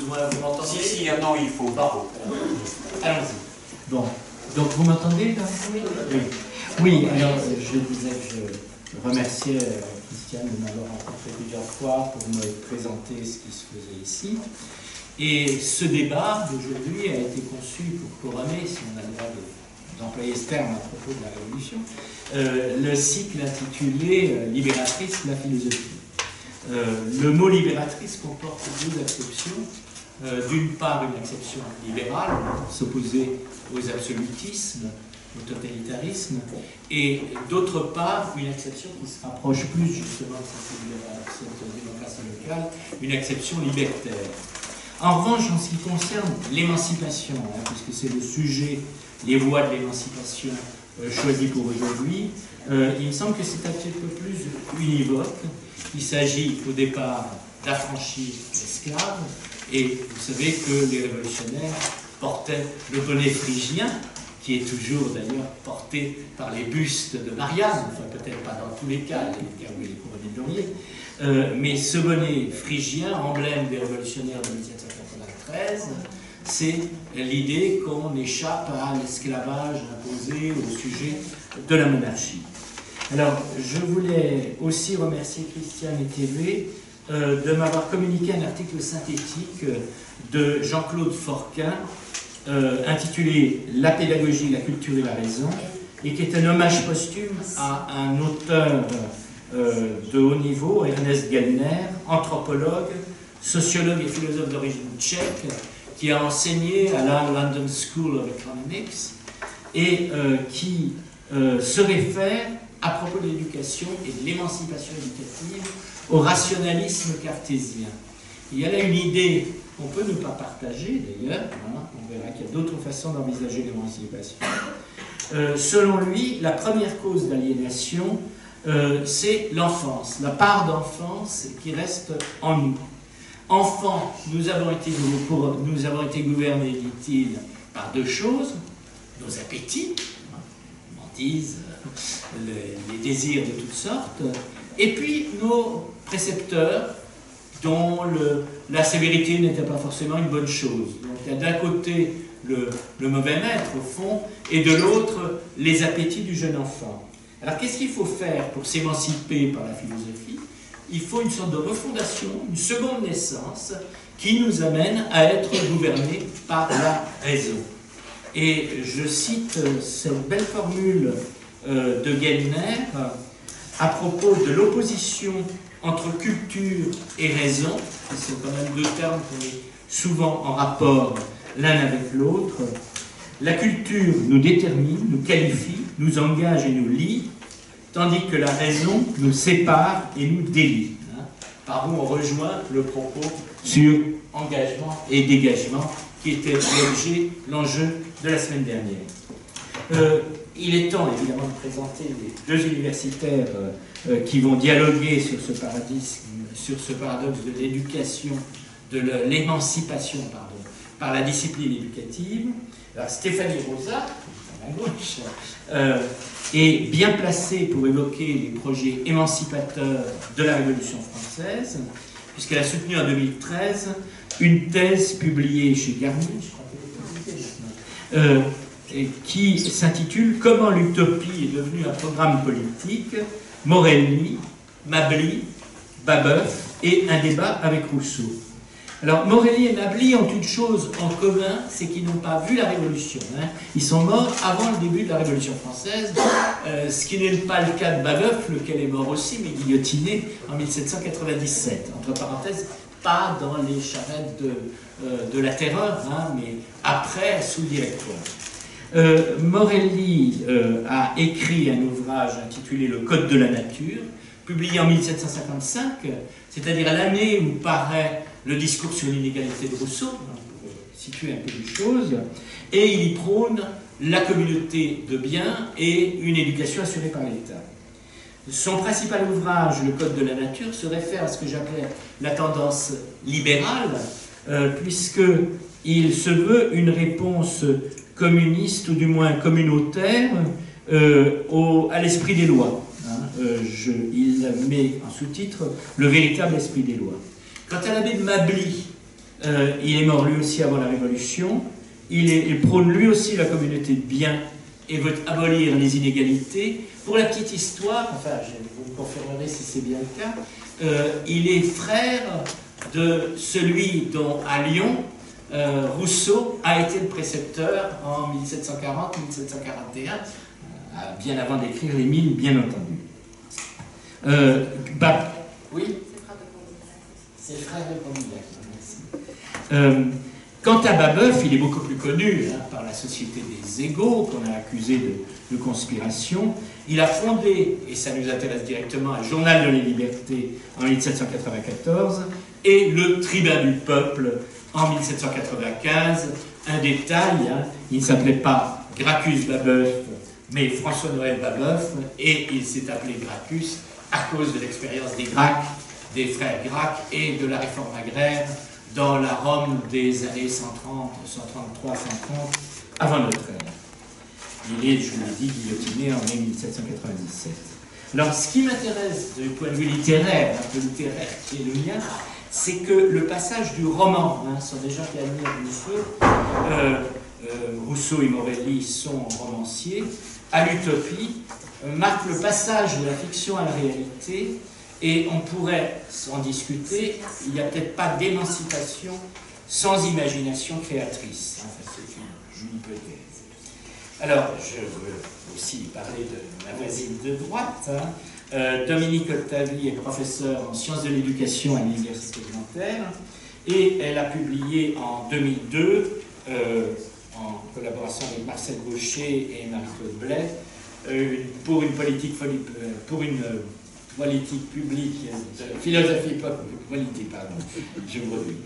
besoin, vous m'entendez? Si, non, il faut. Bravo. Allons-y. Bon, donc vous m'entendez là? Oui. Oui, alors je disais que je remerciais Christiane de m'avoir rencontré plusieurs fois pour me présenter ce qui se faisait ici. Et ce débat d'aujourd'hui a été conçu pour couronner, si on a le droit d'employer ce terme à propos de la Révolution, le cycle intitulé « Libératrice, la philosophie ». Le mot libératrice comporte deux acceptions. D'une part, une acception libérale, s'opposer aux absolutismes, au totalitarisme, et d'autre part, une acception qui se rapproche plus justement de cette démocratie locale, une acception libertaire. En revanche, en ce qui concerne l'émancipation, puisque c'est le sujet, les voies de l'émancipation choisies pour aujourd'hui, il me semble que c'est un petit peu plus univoque. Il s'agit au départ d'affranchir l'esclave, et vous savez que les révolutionnaires portaient le bonnet phrygien, qui est toujours d'ailleurs porté par les bustes de Marianne, enfin peut-être pas dans tous les cas, il y a des cas où il est couronné de laurier, mais ce bonnet phrygien, emblème des révolutionnaires de 1793, c'est l'idée qu'on échappe à l'esclavage imposé au sujet de la monarchie. Alors, je voulais aussi remercier Christiane et TV de m'avoir communiqué un article synthétique de Jean-Claude Forquin intitulé « La pédagogie, la culture et la raison » et qui est un hommage posthume à un auteur de haut niveau, Ernest Gellner, anthropologue, sociologue et philosophe d'origine tchèque, qui a enseigné à la London School of Economics et qui se réfère à propos de l'éducation et de l'émancipation éducative au rationalisme cartésien. Il y a là une idée qu'on peut ne pas partager d'ailleurs, hein, on verra qu'il y a d'autres façons d'envisager l'émancipation. Selon lui, la première cause d'aliénation, c'est l'enfance, la part d'enfance qui reste en nous. Enfants, nous avons été gouvernés, dit-il, par deux choses, nos appétits, disent les désirs de toutes sortes, et puis nos précepteurs, dont la sévérité n'était pas forcément une bonne chose. Donc il y a d'un côté le mauvais maître, au fond, et de l'autre, les appétits du jeune enfant. Alors qu'est-ce qu'il faut faire pour s'émanciper par la philosophie? Il faut une sorte de refondation, une seconde naissance, qui nous amène à être gouvernés par la raison. Et je cite cette belle formule de Gellner à propos de l'opposition entre culture et raison. C'est quand même deux termes qu'on met souvent en rapport l'un avec l'autre. La culture nous détermine, nous qualifie, nous engage et nous lie, tandis que la raison nous sépare et nous délie. Par où on rejoint le propos sur engagement et dégagement qui était l'enjeu de la semaine dernière. Il est temps évidemment de présenter les deux universitaires qui vont dialoguer sur ce paradoxe de l'éducation, de l'émancipation par la discipline éducative. Alors Stéphanie Rosa, à ma gauche, est bien placée pour évoquer les projets émancipateurs de la Révolution française, puisqu'elle a soutenu en 2013 une thèse publiée chez Garnier, je crois qu'elle est publiée qui s'intitule « Comment l'utopie est devenue un programme politique, Morelli, Mably, Babeuf et un débat avec Rousseau ». Alors Morelli et Mably ont une chose en commun, c'est qu'ils n'ont pas vu la Révolution. Ils sont morts avant le début de la Révolution française, ce qui n'est pas le cas de Babeuf, lequel est mort aussi, mais guillotiné en 1797. Entre parenthèses, pas dans les charrettes de la terreur, mais après, sous le Directoire. Morelli a écrit un ouvrage intitulé « Le Code de la nature », publié en 1755, c'est-à-dire à l'année où paraît le discours sur l'inégalité de Rousseau, pour situer un peu les choses, et il y prône la communauté de biens et une éducation assurée par l'État. Son principal ouvrage, Le Code de la nature, se réfère à ce que j'appelais la tendance libérale, puisqu'il se veut une réponse communiste, ou du moins communautaire, à l'esprit des lois. Il met en sous-titre « Le véritable esprit des lois ». Quant à l'abbé de Mably, il est mort lui aussi avant la Révolution. Il prône lui aussi la communauté de biens et veut abolir les inégalités. Pour la petite histoire, enfin, vous me confirmerez si c'est bien le cas, il est frère de celui dont, à Lyon, Rousseau a été le précepteur en 1740-1741, bien avant d'écrire les Mines, bien entendu. Oui, c'est le frère de Condillac, merci. Quant à Babeuf, il est beaucoup plus connu par la Société des Égaux, qu'on a accusé de conspiration. Il a fondé, et ça nous intéresse directement, un journal de la liberté en 1794 et le Tribun du peuple en 1795. Un détail, il ne s'appelait pas Gracchus Babeuf, mais François-Noël Babeuf, et il s'est appelé Gracchus à cause de l'expérience des Gracques, des frères Gracques et de la réforme agraire dans la Rome des années 130, 133, 130, avant notre ère. Il est, je vous l'ai dit, guillotiné en mai 1797. Alors, ce qui m'intéresse du point de vue littéraire, un peu littéraire qui est le mien, c'est que le passage du roman, sont des gens qui admirent Rousseau et Morelli sont romanciers, à l'utopie, marque le passage de la fiction à la réalité. Et on pourrait en discuter, il n'y a peut-être pas d'émancipation sans imagination créatrice. Enfin, c'est une hypothèse. Alors, je veux aussi parler de ma voisine de droite. Dominique Octavie est professeure en sciences de l'éducation à l'Université de Nanterre et elle a publié en 2002, en collaboration avec Marcel Gaucher et Marie-Claude Blais, pour une politique publique, philosophie politique, pardon, je me redis,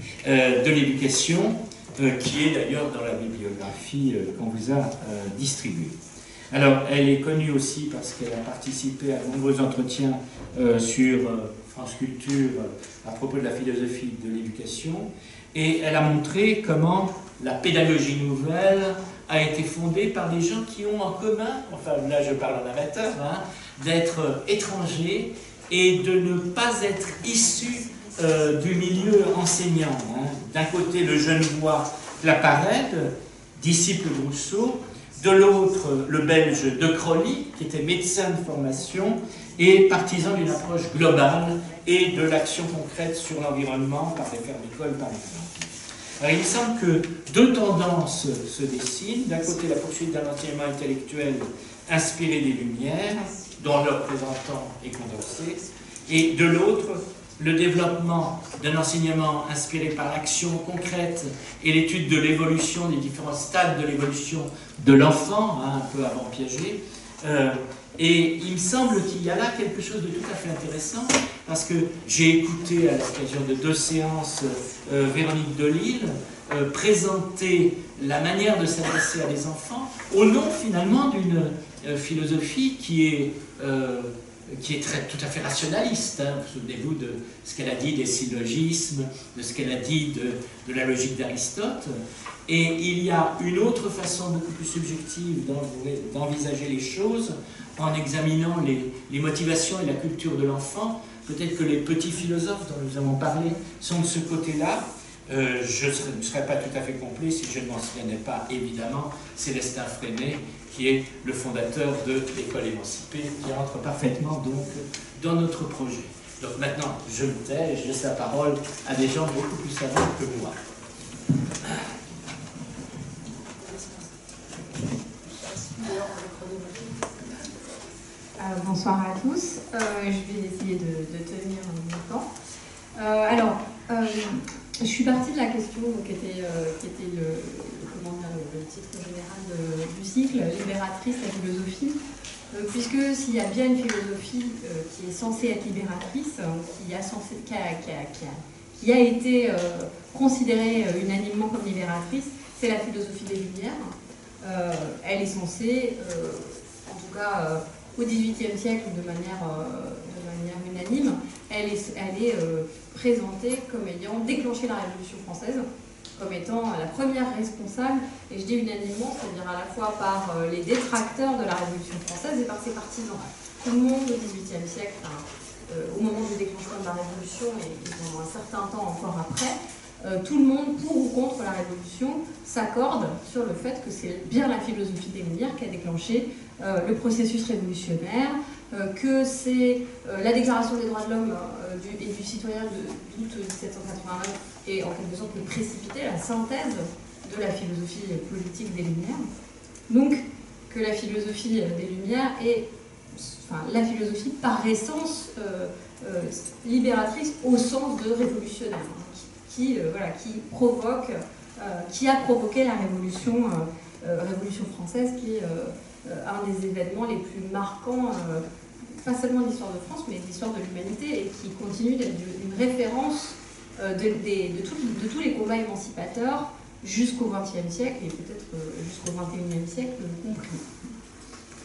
de l'éducation, qui est d'ailleurs dans la bibliographie qu'on vous a distribuée. Alors, elle est connue aussi parce qu'elle a participé à de nombreux entretiens sur France Culture à propos de la philosophie de l'éducation, et elle a montré comment la pédagogie nouvelle a été fondée par des gens qui ont en commun, enfin là je parle en amateur, d'être étrangers et de ne pas être issus du milieu enseignant. D'un côté, le Genevois Claparède, disciple de Rousseau, de l'autre, le Belge De Crolly, qui était médecin de formation et partisan d'une approche globale et de l'action concrète sur l'environnement par les fermicoles, par exemple. Alors, il semble que deux tendances se dessinent. D'un côté, la poursuite d'un enseignement intellectuel inspiré des Lumières, dont le représentant est Condorcet, et de l'autre, le développement d'un enseignement inspiré par l'action concrète et l'étude de l'évolution, des différents stades de l'évolution de l'enfant, un peu avant Piaget. Et il me semble qu'il y a là quelque chose de tout à fait intéressant, parce que j'ai écouté à l'occasion de 2 séances Véronique Delisle présenter la manière de s'adresser à des enfants au nom finalement d'une philosophie qui est tout à fait rationaliste. Vous souvenez-vous de ce qu'elle a dit des syllogismes, de ce qu'elle a dit de la logique d'Aristote. Et il y a une autre façon beaucoup plus subjective d'envisager les choses en examinant les motivations et la culture de l'enfant. Peut-être que les petits philosophes dont nous avons parlé sont de ce côté-là. Je ne serais pas tout à fait complet si je ne mentionnais pas, évidemment, Célestin Freinet, qui est le fondateur de l'école émancipée, qui entre parfaitement donc dans notre projet. Donc maintenant, je me tais et je laisse la parole à des gens beaucoup plus savants que moi. Bonsoir à tous. Je vais essayer de tenir mon temps. Je suis partie de la question qui était le titre général du cycle, libératrice, la philosophie, puisque s'il y a bien une philosophie qui est censée être libératrice, qui a été considérée unanimement comme libératrice, c'est la philosophie des Lumières. Elle est censée, en tout cas au XVIIIe siècle, de manière unanime, elle est présentée comme ayant déclenché la Révolution française, comme étant la première responsable, et je dis unanimement, c'est-à-dire à la fois par les détracteurs de la Révolution française et par ses partisans. Tout le monde au XVIIIe siècle, au moment du déclenchement de la Révolution et pendant un certain temps encore après, tout le monde, pour ou contre la Révolution, s'accorde sur le fait que c'est bien la philosophie des Lumières qui a déclenché le processus révolutionnaire, que c'est la Déclaration des droits de l'homme et du citoyen d'août 1789 et en quelque sorte le précipité, la synthèse de la philosophie politique des Lumières. Donc, que la philosophie des Lumières est, enfin, la philosophie par essence libératrice au sens de révolutionnaire, voilà, qui a provoqué la Révolution française, qui est un des événements les plus marquants, pas seulement de l'histoire de France, mais de l'histoire de l'humanité, et qui continue d'être une référence de tous les combats émancipateurs jusqu'au XXe siècle, et peut-être jusqu'au XXIe siècle compris.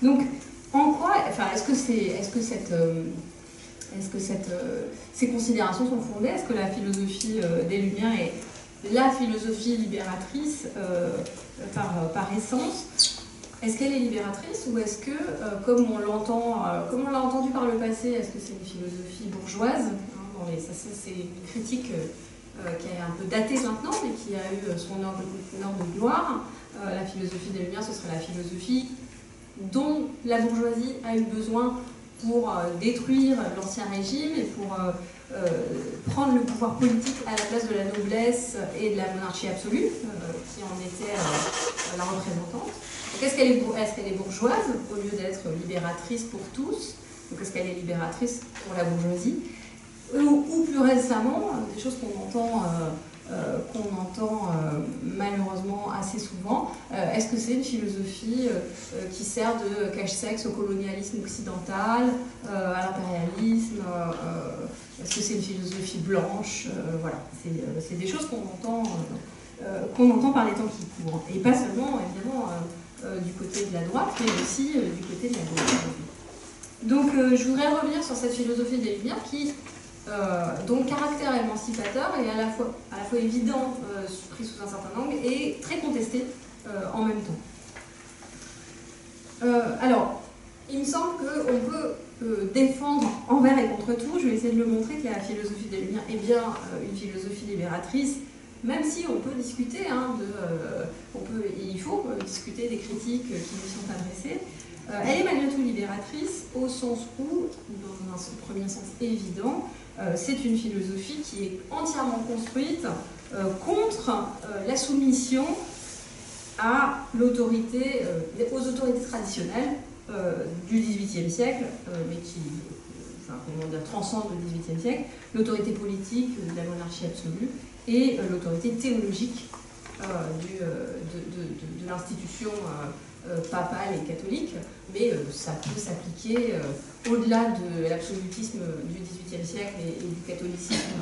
Donc, en quoi, enfin, est-ce que ces considérations sont fondées? Est-ce que la philosophie des Lumières est la philosophie libératrice par essence? Est-ce qu'elle est libératrice, ou est-ce que, comme on l'a entendu par le passé, est-ce que c'est une philosophie bourgeoise, hein, ça c'est une critique qui est un peu datée maintenant, mais qui a eu son heure de gloire. La philosophie des Lumières, ce serait la philosophie dont la bourgeoisie a eu besoin pour détruire l'ancien régime et pour prendre le pouvoir politique à la place de la noblesse et de la monarchie absolue, qui en était la représentante. Est-ce qu'elle est bourgeoise au lieu d'être libératrice pour tous? Donc est-ce qu'elle est libératrice pour la bourgeoisie? Ou plus récemment, des choses qu'on entend malheureusement assez souvent, est-ce que c'est une philosophie qui sert de cache-sexe au colonialisme occidental, à l'impérialisme, est-ce que c'est une philosophie blanche? Voilà, c'est des choses qu'on entend par les temps qui courent, et pas seulement évidemment du côté de la droite, mais aussi du côté de la gauche. Donc je voudrais revenir sur cette philosophie des Lumières qui, dont le caractère émancipateur est à la fois évident, pris sous un certain angle, et très contesté en même temps. Alors, il me semble qu'on peut défendre envers et contre tout. Je vais essayer de le montrer que la philosophie des Lumières est bien une philosophie libératrice, même si on peut discuter, il faut discuter des critiques qui lui sont adressées. Elle est malgré tout libératrice au sens où, dans un premier sens évident, c'est une philosophie qui est entièrement construite contre la soumission à l'autorité, aux autorités traditionnelles du XVIIIe siècle, mais qui transcende le XVIIIe siècle, l'autorité politique de la monarchie absolue et l'autorité théologique de l'institution papale et catholique, mais ça peut s'appliquer au-delà de l'absolutisme du XVIIIe siècle et du catholicisme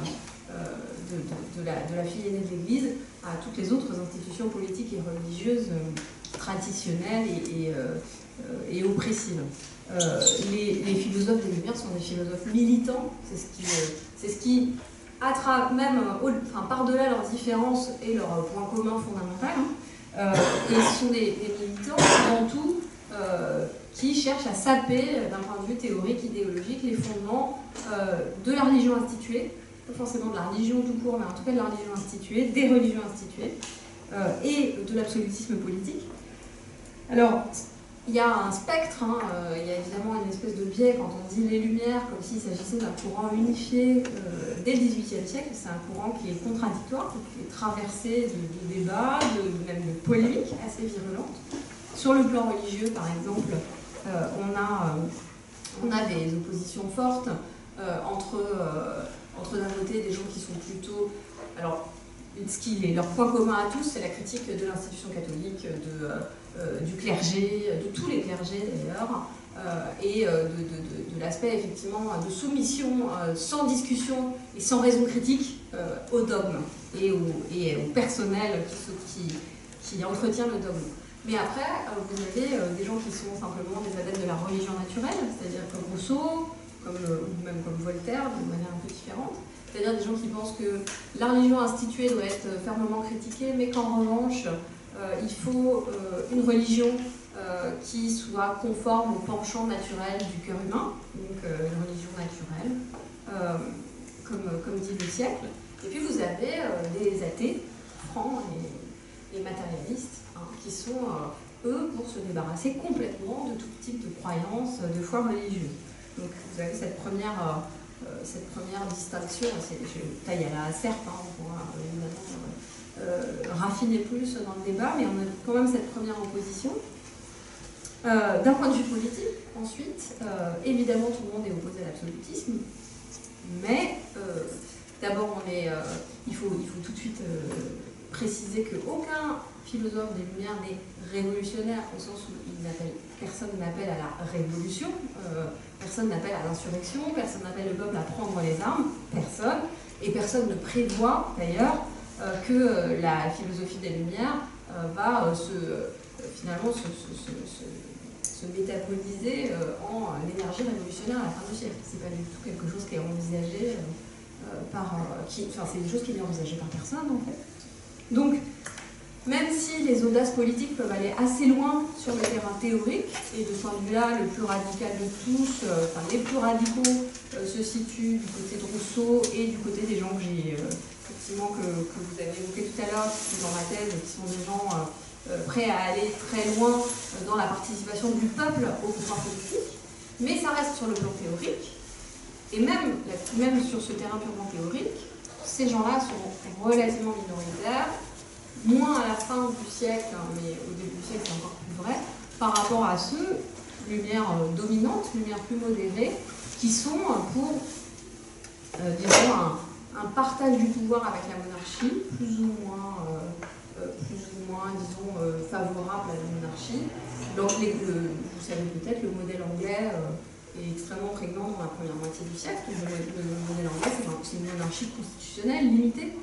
de la fille aînée de l'Église à toutes les autres institutions politiques et religieuses traditionnelles et oppressives. Les philosophes des Lumières sont des philosophes militants, c'est ce qui même par-delà leurs différences et leurs points communs fondamentaux, et ce sont des militants avant tout qui cherchent à saper d'un point de vue théorique, idéologique, les fondements de la religion instituée, pas forcément de la religion tout court, mais en tout cas de la religion instituée, des religions instituées, et de l'absolutisme politique. Alors, il y a un spectre, il y a évidemment une espèce de biais quand on dit les Lumières, comme s'il s'agissait d'un courant unifié dès le XVIIIe siècle. C'est un courant qui est contradictoire, qui est traversé de débats, même de polémiques assez virulentes. Sur le plan religieux, par exemple, on a des oppositions fortes entre d'un côté des gens qui sont plutôt... Alors, leur point commun à tous, c'est la critique de l'institution catholique, du clergé, de tous les clergés d'ailleurs, et de l'aspect effectivement de soumission sans discussion et sans raison critique au dogme et au personnel qui entretient le dogme. Mais après, vous avez des gens qui sont simplement des adeptes de la religion naturelle, c'est-à-dire comme Rousseau, ou même comme Voltaire, de manière un peu différente. C'est-à-dire des gens qui pensent que la religion instituée doit être fermement critiquée, mais qu'en revanche, il faut une religion qui soit conforme au penchant naturel du cœur humain, donc une religion naturelle, comme dit le siècle. Et puis vous avez des athées, francs et matérialistes, hein, qui sont, eux, pour se débarrasser complètement de tout type de croyances, de foi religieuse. Donc vous avez cette première distinction, je taille à la serpe, hein, on pourra évidemment raffiner plus dans le débat, mais on a quand même cette première opposition. D'un point de vue politique, ensuite, évidemment tout le monde est opposé à l'absolutisme, mais d'abord il faut tout de suite préciser qu'aucun philosophe des Lumières n'est révolutionnaire au sens où personne n'appelle à la révolution, personne n'appelle à l'insurrection, personne n'appelle le peuple à prendre les armes, personne, et personne ne prévoit d'ailleurs que la philosophie des Lumières va finalement se métaboliser en énergie révolutionnaire à la fin du siècle. C'est pas du tout quelque chose qui est envisagé c'est des choses qui n'est envisagée par personne en fait. Donc, même si les audaces politiques peuvent aller assez loin sur le terrain théorique, et de ce point de vue-là, le plus radical de tous, les plus radicaux se situent du côté de Rousseau et du côté des gens que vous avez évoqués tout à l'heure, qui sont dans ma thèse, qui sont des gens prêts à aller très loin dans la participation du peuple au pouvoir politique, mais ça reste sur le plan théorique, et même sur ce terrain purement théorique, ces gens-là sont relativement minoritaires, moins à la fin du siècle, hein, mais au début du siècle c'est encore plus vrai, par rapport à ceux, lumières dominantes, lumières plus modérées, qui sont pour, disons, un partage du pouvoir avec la monarchie, plus ou moins disons, favorable à la monarchie. Donc, vous savez peut-être, le modèle anglais est extrêmement prégnant dans la première moitié du siècle. Le modèle anglais, c'est une monarchie constitutionnelle limitée.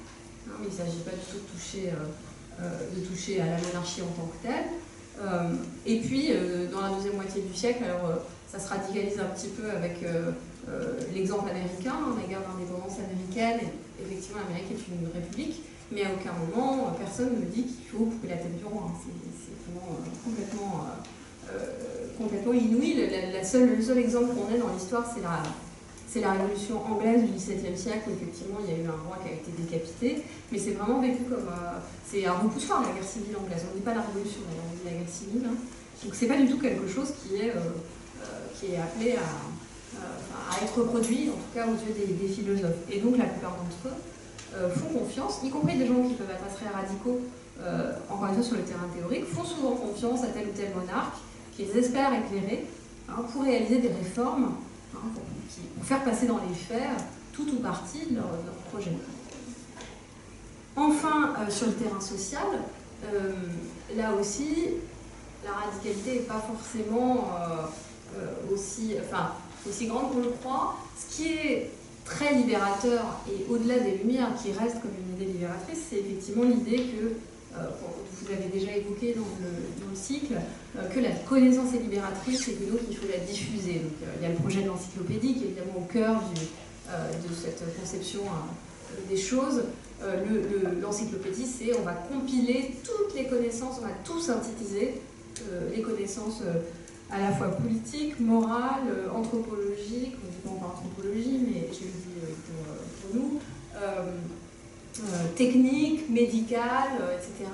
Hein, mais il ne s'agit pas du tout de toucher à la monarchie en tant que telle. Et puis, dans la deuxième moitié du siècle, alors ça se radicalise un petit peu avec l'exemple américain, la guerre d'indépendance américaine. Et effectivement, l'Amérique est une république, mais à aucun moment, personne ne dit qu'il faut couper la tête du roi. C'est vraiment complètement inouï. Le seul exemple qu'on ait dans l'histoire, c'est la révolution anglaise du XVIIe siècle, où effectivement il y a eu un roi qui a été décapité, mais c'est vraiment vécu comme... c'est un repoussoir, la guerre civile anglaise. On ne dit pas la révolution, d'ailleurs, on dit la guerre civile. Hein. Donc c'est pas du tout quelque chose qui est appelé à être reproduit, en tout cas aux yeux des philosophes. Et donc la plupart d'entre eux font confiance, y compris des gens qui peuvent être très radicaux, encore une fois sur le terrain théorique, font souvent confiance à tel ou tel monarque qu'ils espèrent éclairer, hein, pour réaliser des réformes, hein, pour faire passer dans les faits tout ou partie de leur projet. Enfin, sur le terrain social, là aussi, la radicalité n'est pas forcément aussi grande qu'on le croit. Ce qui est très libérateur et au-delà des Lumières, qui reste comme une idée libératrice, c'est effectivement l'idée que, vous avez déjà évoqué dans le cycle, que la connaissance est libératrice et que donc il faut la diffuser. Donc, il y a le projet de l'encyclopédie qui est évidemment au cœur de cette conception des choses. L'encyclopédie, c'est on va compiler toutes les connaissances, on va tout synthétiser, les connaissances à la fois politiques, morales, anthropologiques, on ne dit pas encore anthropologie, mais je le dis pour nous, techniques, médicales, etc.,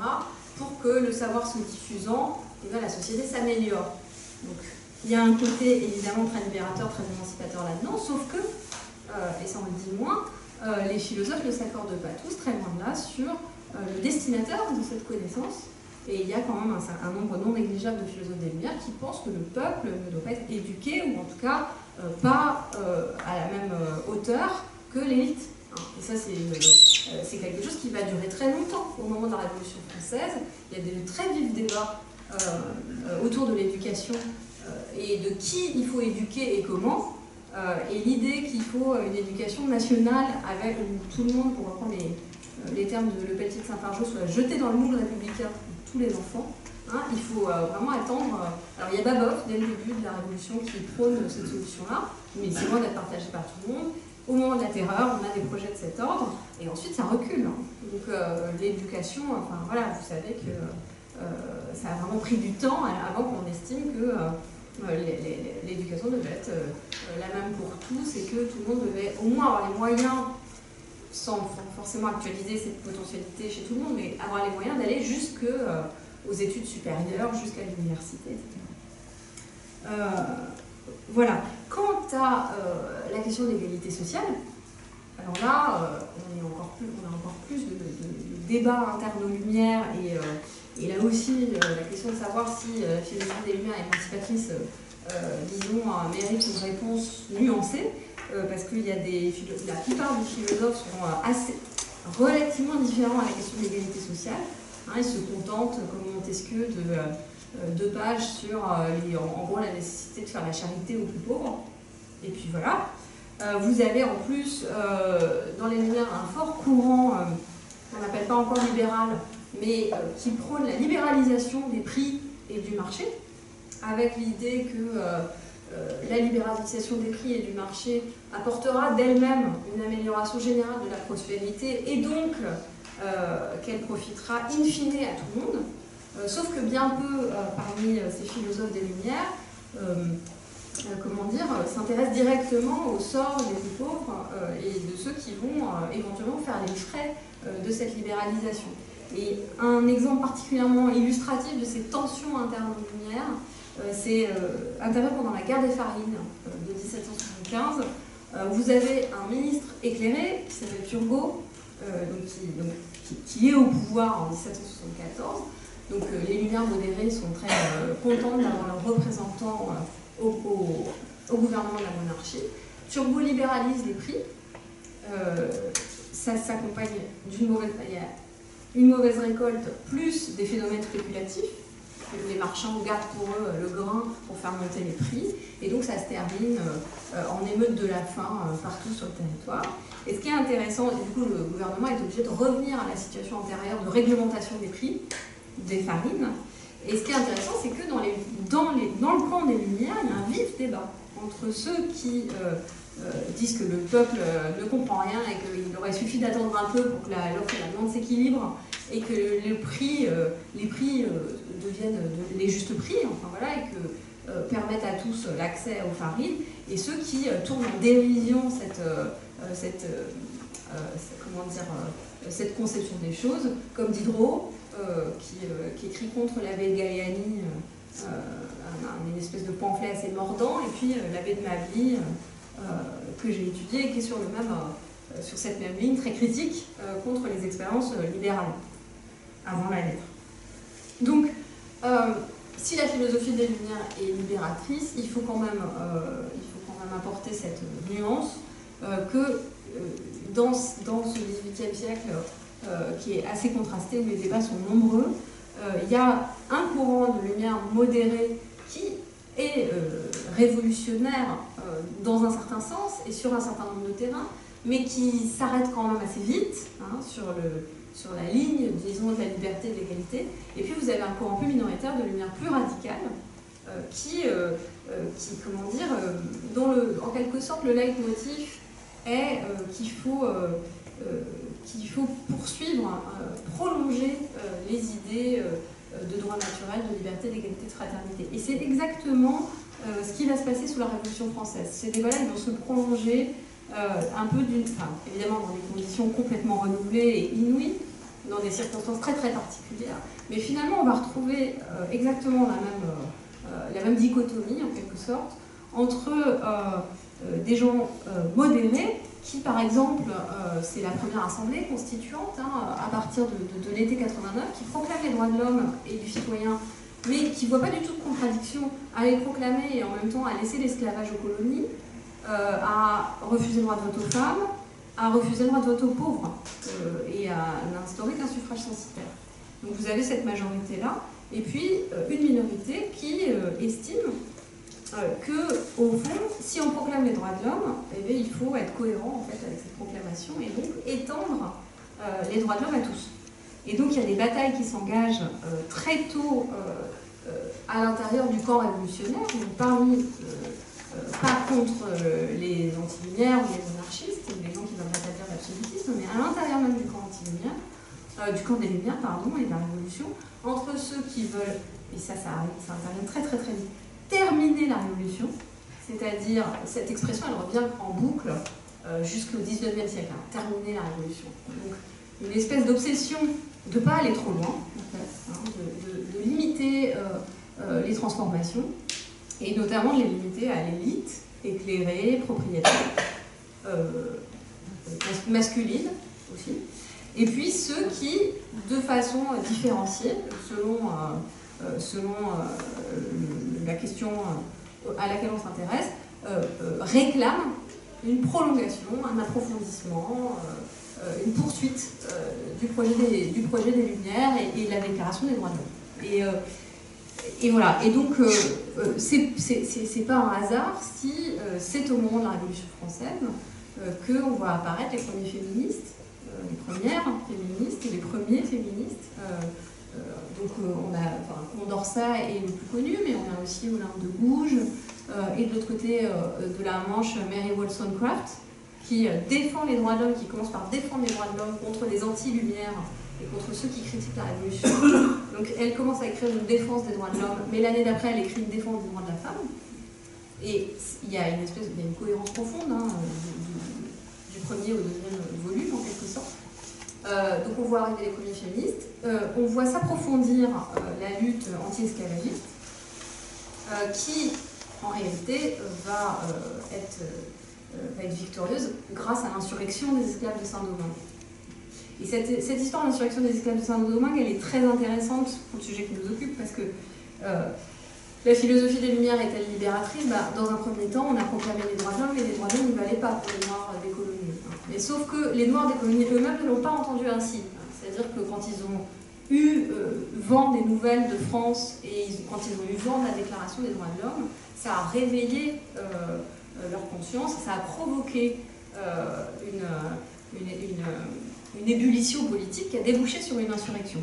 pour que le savoir se diffusant, et bien, la société s'améliore. Donc, il y a un côté évidemment très libérateur, très émancipateur là-dedans, sauf que, et ça on le dit moins, les philosophes ne s'accordent pas tous, très loin de là, sur le destinataire de cette connaissance. Et il y a quand même un nombre non négligeable de philosophes des Lumières qui pensent que le peuple ne doit pas être éduqué, ou en tout cas pas à la même hauteur que l'élite. Et ça, c'est quelque chose qui va durer très longtemps. Au moment de la Révolution française, il y a des très vifs débats autour de l'éducation et de qui il faut éduquer et comment. Et l'idée qu'il faut une éducation nationale avec où tout le monde, pour reprendre les termes de Le Pelletier de Saint-Fargeau, soit jeté dans le moule républicain pour tous les enfants. Hein, il faut vraiment attendre. Alors il y a Babeuf, dès le début de la Révolution, qui prône cette solution-là, mais c'est loin d'être partagé par tout le monde. Au moment de la terreur, on a des projets de cet ordre, et ensuite ça recule. Hein. Donc l'éducation, enfin voilà, vous savez que ça a vraiment pris du temps avant qu'on estime que l'éducation devait être la même pour tous, et que tout le monde devait au moins avoir les moyens sans forcément actualiser cette potentialité chez tout le monde, mais avoir les moyens d'aller jusqu'aux études supérieures, jusqu'à l'université, etc. Voilà. Quant à la question de l'égalité sociale, alors là, on a encore plus de débats internes aux Lumières, et là aussi, la question de savoir si la philosophie des Lumières émancipatrice, disons, mérite une réponse nuancée, parce que la plupart des philosophes sont relativement différents à la question de l'égalité sociale. Hein, ils se contentent, comme Montesquieu, de 2 pages sur, en gros, la nécessité de faire la charité aux plus pauvres. Et puis voilà. Vous avez en plus, dans les Lumières, un fort courant, qu'on n'appelle pas encore libéral, mais qui prône la libéralisation des prix et du marché, avec l'idée que la libéralisation des prix et du marché apportera d'elle-même une amélioration générale de la prospérité, et donc qu'elle profitera in fine à tout le monde. Sauf que bien peu parmi ces philosophes des Lumières s'intéressent directement au sort des plus pauvres et de ceux qui vont éventuellement faire les frais de cette libéralisation. Et un exemple particulièrement illustratif de ces tensions internes aux Lumières, c'est intervenu pendant la guerre des Farines de 1775. Vous avez un ministre éclairé qui s'appelle Turgot, qui est au pouvoir en 1774. Donc les Lumières modérées sont très contentes d'avoir leurs représentants au gouvernement de la monarchie. Turgot libéralise les prix. Ça s'accompagne d'une mauvaise récolte, plus des phénomènes spéculatifs. Les marchands gardent pour eux le grain pour faire monter les prix. Et donc ça se termine en émeute de la faim partout sur le territoire. Et ce qui est intéressant, du coup le gouvernement est obligé de revenir à la situation antérieure de réglementation des prix des farines. Et ce qui est intéressant, c'est que dans le camp des Lumières, il y a un vif débat entre ceux qui disent que le peuple ne comprend rien et qu'il aurait suffi d'attendre un peu pour que l'offre et la demande s'équilibrent et que les prix deviennent les justes prix, enfin voilà, et que permettent à tous l'accès aux farines, et ceux qui tournent en dérision cette conception des choses, comme Diderot, qui écrit contre l'abbé de Galiani une espèce de pamphlet assez mordant, et puis l'abbé de Mably, que j'ai étudié, et qui est sur cette même ligne très critique contre les expériences libérales, avant la lettre. Donc, si la philosophie des Lumières est libératrice, il faut quand même apporter cette nuance que dans ce XVIIIe siècle, qui est assez contrasté, où les débats sont nombreux, il y a un courant de Lumière modéré qui est révolutionnaire dans un certain sens et sur un certain nombre de terrains, mais qui s'arrête quand même assez vite sur la ligne, disons, de la liberté et de l'égalité. Et puis vous avez un courant plus minoritaire de Lumière plus radical, dont en quelque sorte le leitmotiv est qu'il faut poursuivre, prolonger les idées de droit naturel, de liberté, d'égalité, de fraternité. Et c'est exactement ce qui va se passer sous la Révolution française. Ces débats-là, ils vont se prolonger évidemment dans des conditions complètement renouvelées et inouïes, dans des circonstances très très particulières. Mais finalement, on va retrouver exactement la même dichotomie, en quelque sorte, entre des gens modérés, qui par exemple, c'est la première assemblée constituante, à partir de l'été 89, qui proclame les droits de l'homme et du citoyen, mais qui ne voit pas du tout de contradiction à les proclamer et en même temps à laisser l'esclavage aux colonies, à refuser le droit de vote aux femmes, à refuser le droit de vote aux pauvres, et à n'instaurer qu'un suffrage censitaire. Donc vous avez cette majorité-là, et puis une minorité qui estime que, au fond, si on proclame les droits de l'homme, eh bien, il faut être cohérent en fait, avec cette proclamation et donc étendre les droits de l'homme à tous. Et donc il y a des batailles qui s'engagent très tôt à l'intérieur du camp révolutionnaire, donc pas contre les anti-lumières ou les monarchistes, ou les gens qui veulent rétablir l'absolutisme, mais à l'intérieur même du camp anti-lumière, du camp des Lumières, et de la Révolution, entre ceux qui veulent, et ça intervient très très très vite, terminer la Révolution, c'est-à-dire, cette expression elle revient en boucle jusqu'au XIXe siècle, terminer la Révolution. Donc une espèce d'obsession de ne pas aller trop loin, en fait, de limiter les transformations, et notamment de les limiter à l'élite éclairée, propriétaire, masculine aussi, et puis ceux qui, de façon différenciée, selon la question à laquelle on s'intéresse, réclament une prolongation, un approfondissement, une poursuite du projet des Lumières et de la Déclaration des droits de l'homme. Et voilà. Et donc, c'est pas un hasard si c'est au moment de la Révolution française qu'on voit apparaître les premiers féministes, les premières féministes et les premiers féministes. Donc, Condorcet est le plus connu, mais on a aussi Olympe de Gouges, et de l'autre côté de la Manche, Mary Wollstonecraft, qui défend les droits de l'homme, qui commence par défendre les droits de l'homme contre les anti-lumières et contre ceux qui critiquent la Révolution. Donc elle commence à écrire une défense des droits de l'homme, mais l'année d'après, elle écrit une défense des droits de la femme. Et il y a une cohérence profonde du premier au deuxième volume, en quelque sorte. Donc on voit arriver les premiers féministes, on voit s'approfondir la lutte anti-esclavagiste, qui en réalité va être victorieuse grâce à l'insurrection des esclaves de Saint-Domingue. Et cette histoire de l'insurrection des esclaves de Saint-Domingue, elle est très intéressante pour le sujet qui nous occupe, parce que la philosophie des Lumières est-elle libératrice? Dans un premier temps, on a proclamé les droits de l'homme, mais les droits de l'homme ne valaient pas pour les Noirs des colonies. Mais sauf que les Noirs des colonies eux-mêmes ne l'ont pas entendu ainsi. C'est-à-dire que quand ils ont eu vent des nouvelles de France et quand ils ont eu vent de la Déclaration des droits de l'homme, ça a réveillé leur conscience, ça a provoqué une ébullition politique qui a débouché sur une insurrection.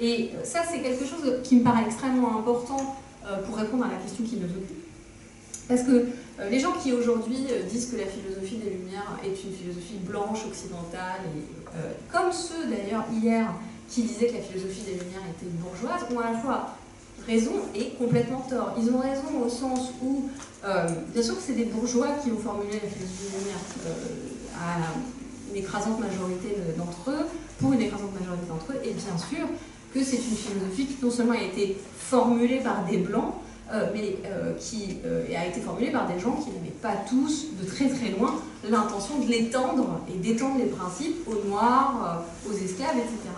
Et ça, c'est quelque chose qui me paraît extrêmement important pour répondre à la question qui nous occupe. Parce que les gens qui aujourd'hui disent que la philosophie des Lumières est une philosophie blanche, occidentale, et, comme ceux d'ailleurs hier qui disaient que la philosophie des Lumières était bourgeoise, ont à la fois raison et complètement tort. Ils ont raison au sens où, bien sûr que c'est des bourgeois qui ont formulé la philosophie des Lumières à une écrasante majorité d'entre eux, pour une écrasante majorité d'entre eux, et bien sûr que c'est une philosophie qui non seulement a été formulée par des blancs, mais qui a été formulée par des gens qui n'avaient pas tous, de très très loin, l'intention de l'étendre et d'étendre les principes aux Noirs, aux esclaves, etc.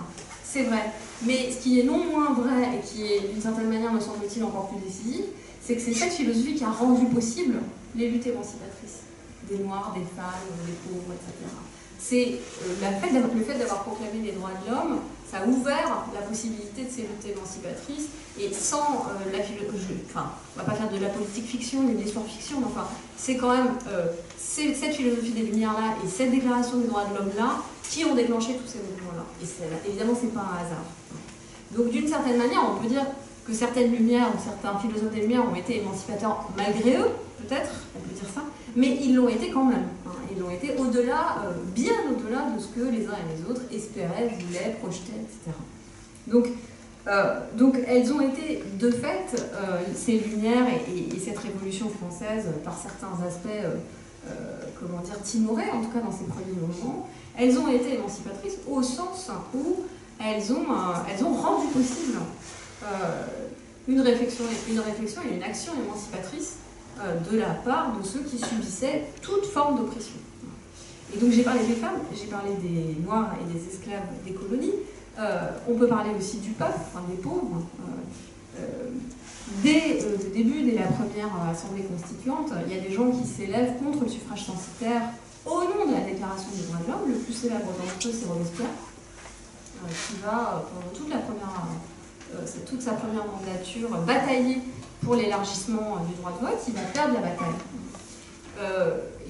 C'est vrai. Mais ce qui est non moins vrai, et qui est d'une certaine manière, me semble-t-il, encore plus décisif, c'est que c'est cette philosophie qui a rendu possible les luttes émancipatrices des Noirs, des femmes, des pauvres, etc. C'est le fait d'avoir proclamé les droits de l'homme, ça a ouvert la possibilité de ces luttes émancipatrices, et sans la philosophie, enfin, on ne va pas faire de la politique fiction ni de l'histoire fiction, mais enfin, c'est quand même cette philosophie des Lumières-là et cette déclaration des droits de l'homme-là qui ont déclenché tous ces mouvements-là. Et évidemment, ce n'est pas un hasard. Donc, d'une certaine manière, on peut dire que certaines Lumières ou certains philosophes des Lumières ont été émancipateurs malgré eux, peut-être, on peut dire ça, mais ils l'ont été quand même. Ils l'ont été au-delà, bien au-delà de ce que les uns et les autres espéraient, voulaient, projetaient, etc. Donc elles ont été, de fait, ces Lumières et cette Révolution française, par certains aspects, comment dire, timorées, en tout cas dans ces premiers moments, elles ont été émancipatrices au sens où elles ont rendu possible une réflexion et une action émancipatrice de la part de ceux qui subissaient toute forme d'oppression. Et donc j'ai parlé des femmes, j'ai parlé des Noirs et des esclaves des colonies, on peut parler aussi du peuple, enfin des pauvres. Dès le début, dès la première assemblée constituante, il y a des gens qui s'élèvent contre le suffrage censitaire au nom de la Déclaration des droits de l'homme. Le plus célèbre d'entre eux, c'est Robespierre, qui va, pendant toute sa première mandature, batailler pour l'élargissement du droit de vote. Il va perdre la bataille.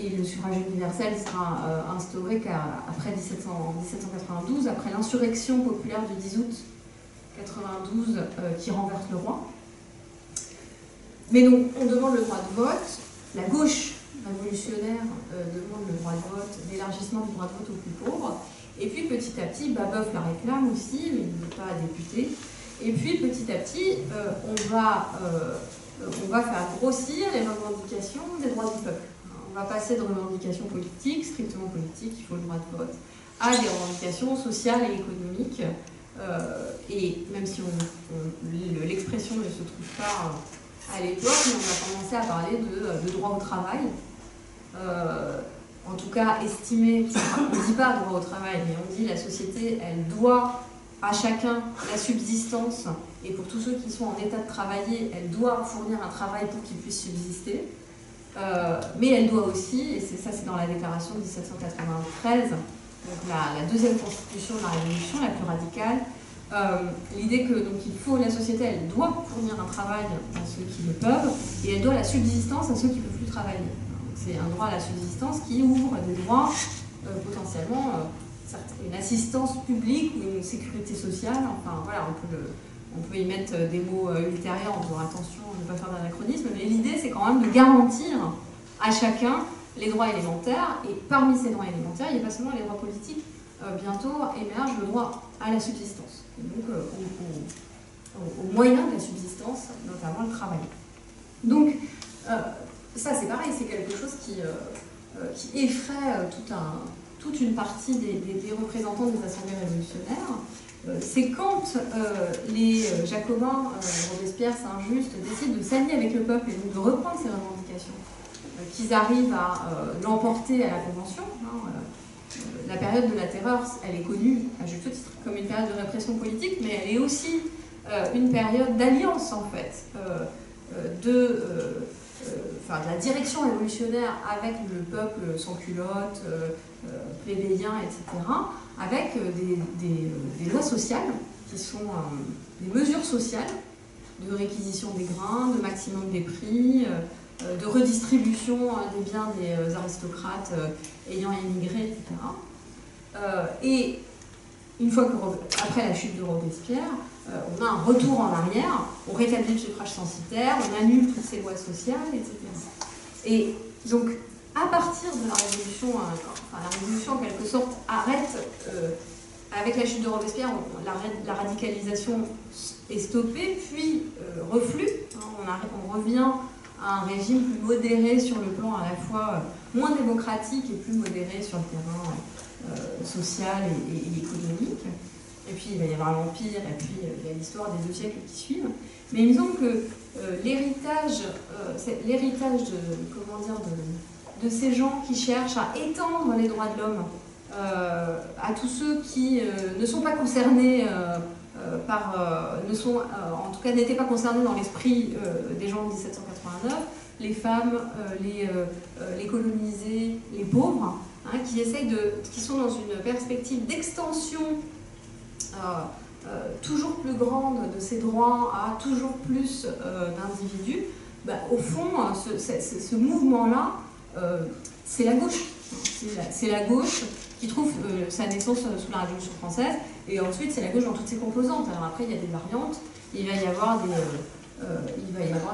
Et le suffrage universel sera instauré qu'après 1792, après l'insurrection populaire du 10 août 92 qui renverse le roi. Mais donc, on demande le droit de vote, la gauche révolutionnaire demande le droit de vote, l'élargissement du droit de vote aux plus pauvres, et puis petit à petit, Babeuf la réclame aussi, mais il n'est pas député, et puis petit à petit, on va faire grossir les revendications des droits du peuple. on va passer de revendications politiques, strictement politiques, il faut le droit de vote, à des revendications sociales et économiques. Et même si l'expression ne se trouve pas à l'époque, on a commencé à parler de droit au travail. En tout cas, estimer, on ne dit pas droit au travail, mais on dit la société, elle doit à chacun la subsistance, et pour tous ceux qui sont en état de travailler, elle doit fournir un travail pour qu'ils puissent subsister. Mais elle doit aussi, et c'est dans la déclaration de 1793, donc la deuxième constitution de la Révolution, la plus radicale, l'idée que donc, la société, elle doit fournir un travail à ceux qui le peuvent, et elle doit la subsistance à ceux qui ne peuvent plus travailler. C'est un droit à la subsistance qui ouvre des droits potentiellement, une assistance publique ou une sécurité sociale. Enfin voilà, on peut y mettre des mots ultérieurs en faisant attention à ne pas faire d'anachronisme, mais l'idée c'est quand même de garantir à chacun les droits élémentaires, et parmi ces droits élémentaires, il n'y a pas seulement les droits politiques, bientôt émerge le droit à la subsistance, et donc au moyen de la subsistance, notamment le travail. Donc, ça c'est pareil, c'est quelque chose qui effraie toute une partie des représentants des assemblées révolutionnaires. C'est quand les Jacobins, Robespierre, Saint-Just, décident de s'allier avec le peuple et donc de reprendre ces revendications, qu'ils arrivent à l'emporter à la Convention. La période de la Terreur, elle est connue à juste titre comme une période de répression politique, mais elle est aussi une période d'alliance en fait, de la direction révolutionnaire avec le peuple sans culotte, plébéien, etc., avec des lois sociales qui sont des mesures sociales de réquisition des grains, de maximum des prix, de redistribution des biens des aristocrates ayant émigré, etc. Et une fois après la chute de Robespierre, on a un retour en arrière, on rétablit le suffrage censitaire, on annule toutes ces lois sociales, etc. Et donc, à partir de la Révolution, la Révolution en quelque sorte arrête, avec la chute de Robespierre, la radicalisation est stoppée, puis reflue, on revient à un régime plus modéré sur le plan à la fois moins démocratique et plus modéré sur le terrain social et économique. Et puis il va y avoir l'Empire, et puis il y a l'histoire des 2 siècles qui suivent. Mais il me semble que l'héritage de ces gens qui cherchent à étendre les droits de l'homme à tous ceux qui ne sont pas concernés en tout cas n'étaient pas concernés dans l'esprit des gens de 1789, les femmes, les colonisés, les pauvres, qui sont dans une perspective d'extension toujours plus grande de ces droits à toujours plus d'individus. Au fond, ce mouvement-là, c'est la gauche. C'est la gauche qui trouve sa naissance sous la Révolution française, et ensuite c'est la gauche dans toutes ses composantes. Alors après, il y a des variantes, il va y avoir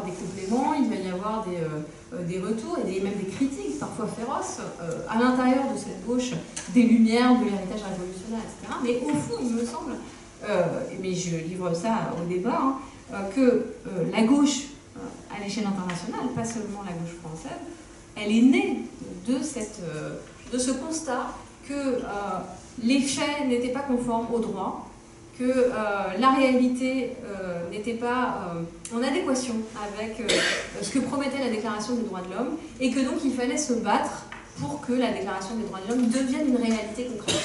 des compléments, il va y avoir des retours et même des critiques, parfois féroces, à l'intérieur de cette gauche, des lumières, de l'héritage révolutionnaire, etc. Mais au fond, il me semble, mais je livre ça au débat, que la gauche, à l'échelle internationale, pas seulement la gauche française, elle est née de ce constat que les faits n'étaient pas conformes au droit, que la réalité n'était pas en adéquation avec ce que promettait la Déclaration des droits de l'homme, et que donc il fallait se battre pour que la Déclaration des droits de l'homme devienne une réalité concrète.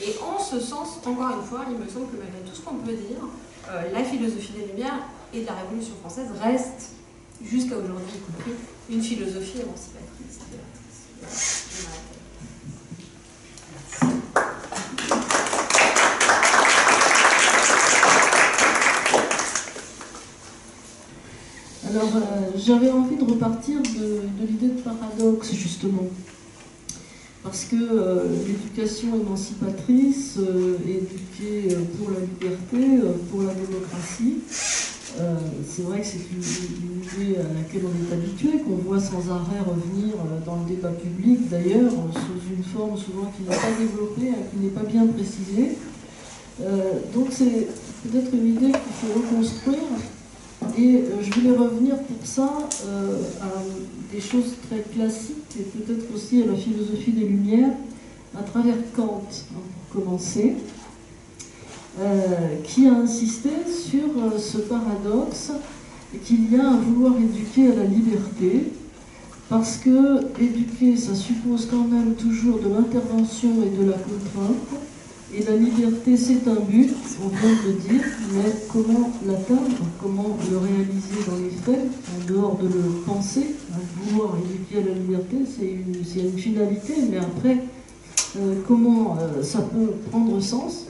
Et en ce sens, encore une fois, il me semble que malgré tout ce qu'on peut dire, la philosophie des Lumières et de la Révolution française reste, jusqu'à aujourd'hui y compris, une philosophie émancipatrice. Alors, j'avais envie de repartir de l'idée de paradoxe, justement. Parce que l'éducation émancipatrice, éduquer pour la liberté, pour la démocratie, c'est vrai que c'est une idée à laquelle on est habitué, qu'on voit sans arrêt revenir dans le débat public, d'ailleurs, sous une forme souvent qui n'est pas développée, qui n'est pas bien précisée. Donc c'est peut-être une idée qu'il faut reconstruire Et je voulais revenir pour ça à des choses très classiques et peut-être aussi à la philosophie des Lumières, à travers Kant, hein, pour commencer, qui a insisté sur ce paradoxe qu'il y a à vouloir éduquer à la liberté, parce que éduquer, ça suppose quand même toujours de l'intervention et de la contrainte, et la liberté, c'est un but, on vient de le dire, mais comment l'atteindre, comment le réaliser dans les faits, en dehors de le penser, hein, vouloir éduquer à la liberté, c'est une finalité, mais après, comment ça peut prendre sens,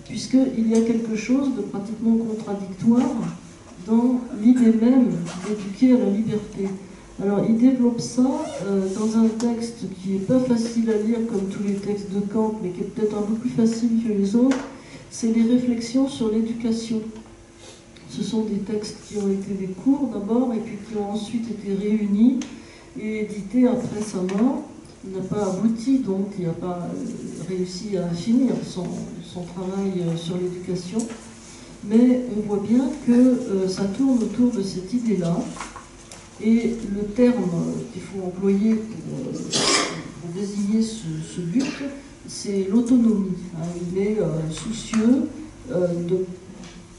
puisqu'il y a quelque chose de pratiquement contradictoire dans l'idée même d'éduquer à la liberté. Alors, il développe ça dans un texte qui n'est pas facile à lire comme tous les textes de Kant, mais qui est peut-être un peu plus facile que les autres. C'est les réflexions sur l'éducation. Ce sont des textes qui ont été des cours d'abord, et puis qui ont ensuite été réunis et édités après sa mort. Il n'a pas abouti, donc il n'a pas réussi à finir son travail sur l'éducation. Mais on voit bien que ça tourne autour de cette idée-là. Et le terme qu'il faut employer pour désigner ce but, c'est l'autonomie. Hein. Il est soucieux de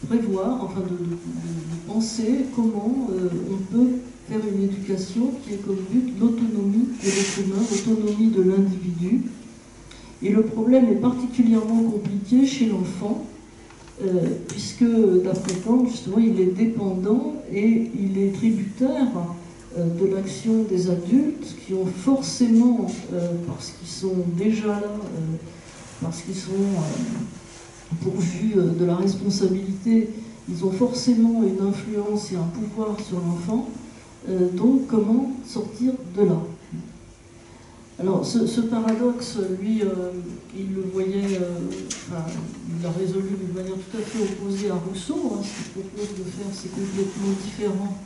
prévoir, enfin de penser comment on peut faire une éducation qui ait comme but l'autonomie de l'être humain, l'autonomie de l'individu. Et le problème est particulièrement compliqué chez l'enfant, puisque d'après Kant, justement, il est dépendant et il est tributaire de l'action des adultes qui ont forcément, parce qu'ils sont déjà là, parce qu'ils sont pourvus de la responsabilité, ils ont forcément une influence et un pouvoir sur l'enfant. Donc comment sortir de là? Alors ce paradoxe, lui, il le voyait, il l'a résolu d'une manière tout à fait opposée à Rousseau. Hein. Ce qu'il propose de faire, c'est complètement différent.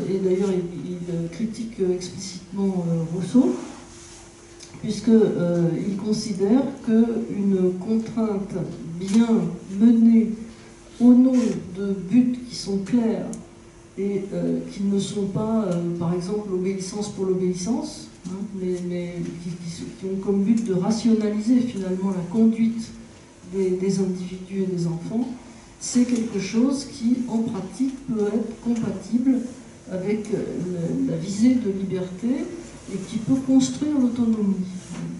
Et d'ailleurs, il critique explicitement Rousseau, puisqu'il considère qu'une contrainte bien menée au nom de buts qui sont clairs et qui ne sont pas, par exemple, l'obéissance pour l'obéissance, hein, mais qui ont comme but de rationaliser finalement la conduite des individus et des enfants, c'est quelque chose qui, en pratique, peut être compatible avec la visée de liberté et qui peut construire l'autonomie.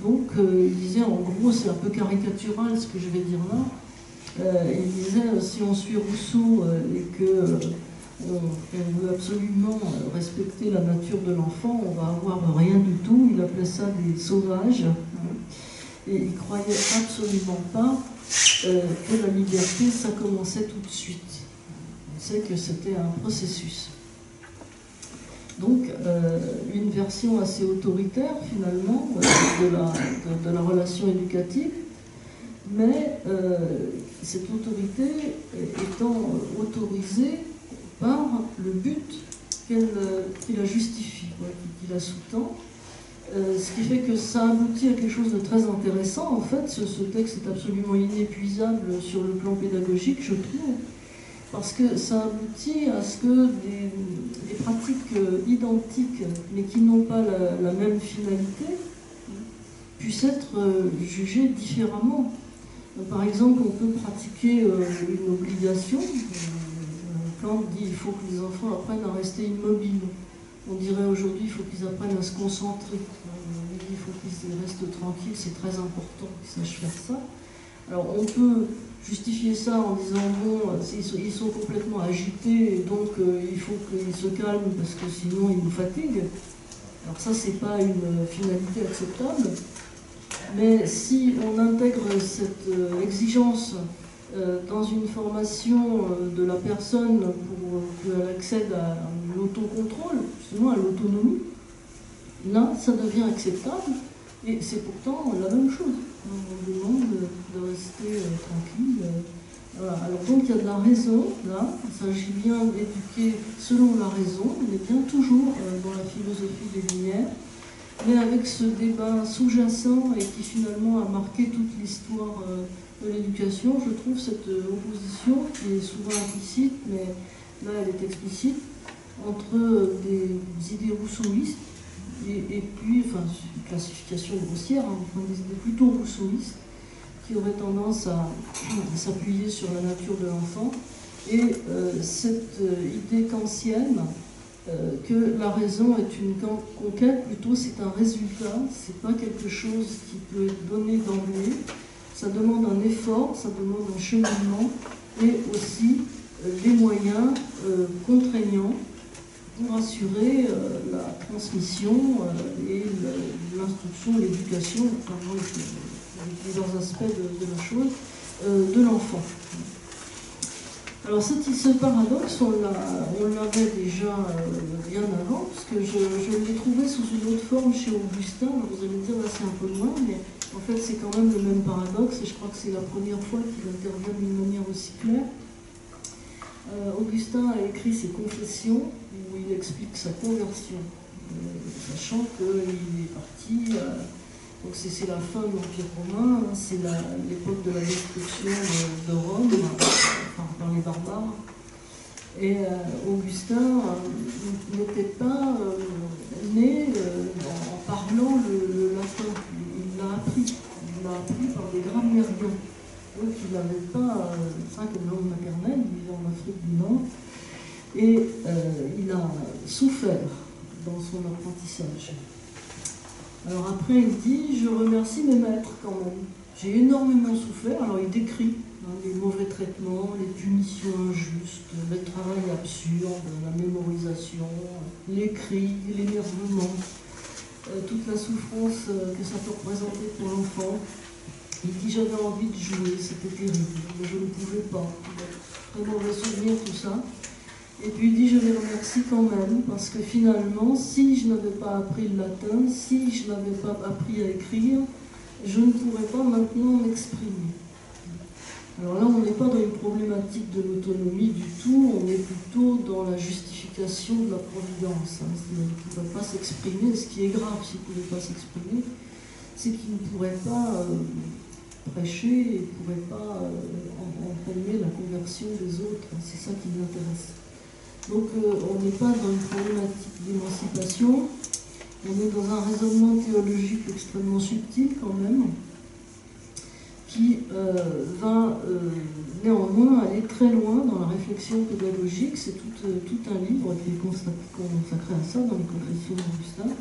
Donc, il disait, en gros, c'est un peu caricatural ce que je vais dire là, il disait, si on suit Rousseau et que on veut absolument respecter la nature de l'enfant, on va avoir rien du tout. Il appelait ça des sauvages. Et il ne croyait absolument pas que la liberté, ça commençait tout de suite. Il sait que c'était un processus. Donc, une version assez autoritaire, finalement, de la relation éducative, mais cette autorité étant autorisée par le but qui la justifie, qui la sous-tend. Ce qui fait que ça aboutit à quelque chose de très intéressant. En fait, ce texte est absolument inépuisable sur le plan pédagogique, je trouve, parce que ça aboutit à ce que des pratiques identiques, mais qui n'ont pas la même finalité, puissent être jugées différemment. Par exemple, on peut pratiquer une obligation. Kant dit qu'il faut que les enfants apprennent à rester immobiles. On dirait aujourd'hui qu'il faut qu'ils apprennent à se concentrer. On dit qu'il faut qu'ils restent tranquilles, c'est très important qu'ils sachent faire ça. Alors on peut justifier ça en disant, bon, ils sont complètement agités, et donc il faut qu'ils se calment parce que sinon ils nous fatiguent. Alors ça, c'est pas une finalité acceptable. Mais si on intègre cette exigence dans une formation de la personne pour qu'elle accède à l'autocontrôle, justement à l'autonomie, là, ça devient acceptable, et c'est pourtant la même chose. On demande de rester tranquille. Voilà. Alors donc il y a de la raison, là, il s'agit bien d'éduquer selon la raison, on est bien toujours dans la philosophie des Lumières, mais avec ce débat sous-jacent et qui finalement a marqué toute l'histoire de l'éducation, je trouve cette opposition qui est souvent implicite, mais là elle est explicite, entre des idées rousseauistes et puis, enfin, une classification grossière, hein, enfin, des idées plutôt rousseauistes, qui auraient tendance à s'appuyer sur la nature de l'enfant, et cette idée kantienne que la raison est une conquête, plutôt c'est un résultat, c'est pas quelque chose qui peut être donné d'emblée, ça demande un effort, ça demande un cheminement, et aussi des moyens contraignants pour assurer la transmission et l'instruction, l'éducation, enfin, plusieurs aspects de la chose, de l'enfant. Alors ce paradoxe, on l'avait déjà bien avant, parce que je l'ai trouvé sous une autre forme chez Augustin. Vous allez me dire, là c'est un peu loin, mais en fait c'est quand même le même paradoxe, et je crois que c'est la première fois qu'il intervient d'une manière aussi claire. Augustin a écrit ses Confessions, où il explique sa conversion, sachant qu'il est parti... donc c'est la fin de l'Empire romain, hein, c'est l'époque de la destruction de Rome par les barbares. Et Augustin n'était pas né en parlant le latin, il l'a appris par des grammairiens. Donc il n'avait pas ça comme langue maternelle, il vivait en Afrique du Nord, et il a souffert dans son apprentissage. Alors après, il dit, je remercie mes maîtres quand même. J'ai énormément souffert. Alors il décrit les mauvais traitements, les punitions injustes, le travail absurde, la mémorisation, les cris, l'énervement, toute la souffrance que ça peut représenter pour l'enfant. Il dit, j'avais envie de jouer, c'était terrible, mais je ne pouvais pas. Très mauvais souvenir, tout ça. Et puis il dit, je les remercie quand même, parce que finalement, si je n'avais pas appris le latin, si je n'avais pas appris à écrire, je ne pourrais pas maintenant m'exprimer. Alors là, on n'est pas dans une problématique de l'autonomie du tout, on est plutôt dans la justification de la providence. Hein. Il ne pouvait pas s'exprimer, ce qui est grave s'il ne pouvait pas s'exprimer, c'est qu'il ne pourrait pas prêcher, il ne pourrait pas entraîner la conversion des autres. C'est ça qui l'intéresse. Donc on n'est pas dans une problématique d'émancipation, on est dans un raisonnement théologique extrêmement subtil quand même, qui va néanmoins aller très loin dans la réflexion pédagogique. C'est tout un livre qui est consacré à ça dans les Confessions d'Augustin,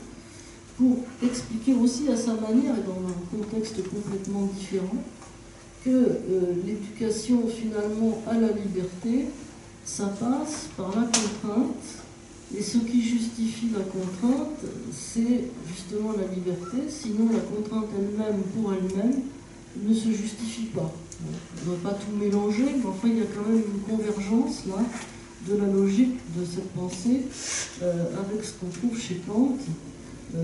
pour expliquer aussi à sa manière et dans un contexte complètement différent que l'éducation finalement à la liberté, ça passe par la contrainte, et ce qui justifie la contrainte, c'est justement la liberté, sinon la contrainte elle-même, pour elle-même, ne se justifie pas. On ne va pas tout mélanger, mais enfin il y a quand même une convergence là, de la logique de cette pensée avec ce qu'on trouve chez Kant,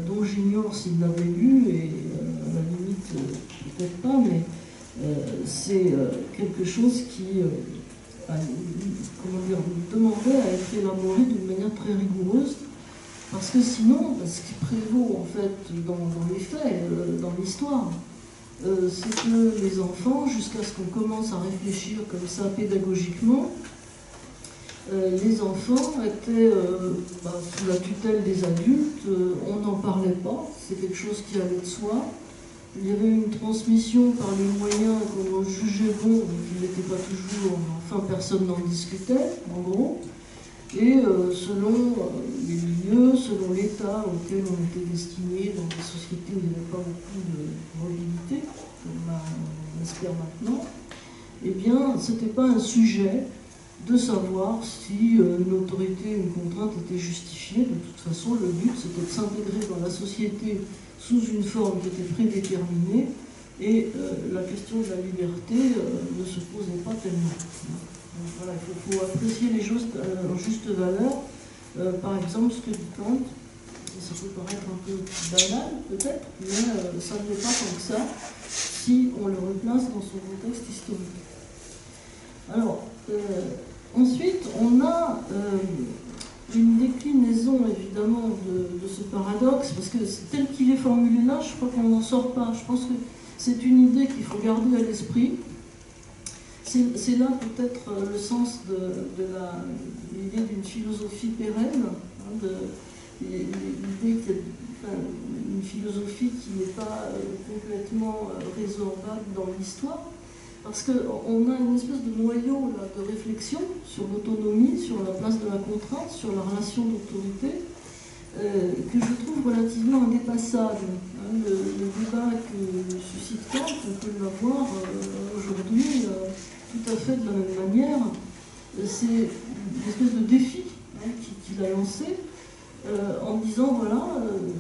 dont j'ignore s'il l'avait lu, et à la limite peut-être pas, mais c'est quelque chose qui... nous demandait à être élaboré d'une manière très rigoureuse, parce que sinon, ce qui prévaut en fait dans les faits, dans l'histoire, c'est que les enfants, jusqu'à ce qu'on commence à réfléchir comme ça pédagogiquement, les enfants étaient sous la tutelle des adultes, on n'en parlait pas, c'est quelque chose qui allait de soi. Il y avait une transmission par les moyens qu'on jugeait bons, mais qui n'était pas toujours, enfin personne n'en discutait, en gros. Et selon les milieux, selon l'état auquel on était destiné, dans des sociétés où il n'y avait pas beaucoup de mobilité, comme on espère maintenant, eh bien, ce n'était pas un sujet de savoir si une autorité, une contrainte était justifiée. De toute façon, le but, c'était de s'intégrer dans la société sous une forme qui était prédéterminée, et la question de la liberté ne se posait pas tellement. Donc, voilà, il faut apprécier les choses en juste valeur. Par exemple, ce que dit Kant, ça peut paraître un peu banal peut-être, mais ça ne l'est pas tant que ça si on le replace dans son contexte historique. Alors, ensuite, on a une déclinaison évidemment de ce paradoxe, parce que tel qu'il est formulé là, je crois qu'on n'en sort pas. Je pense que c'est une idée qu'il faut garder à l'esprit. C'est là peut-être le sens de l'idée d'une philosophie pérenne, hein, l'idée qu'il y a une philosophie qui n'est pas complètement résorbable dans l'histoire, parce qu'on a une espèce de noyau là, de réflexion sur l'autonomie, sur la place de la contrainte, sur la relation d'autorité, que je trouve relativement indépassable. Hein, le débat que suscite Kant, on peut l'avoir aujourd'hui tout à fait de la même manière. C'est une espèce de défi hein, qu'il a lancé en disant voilà,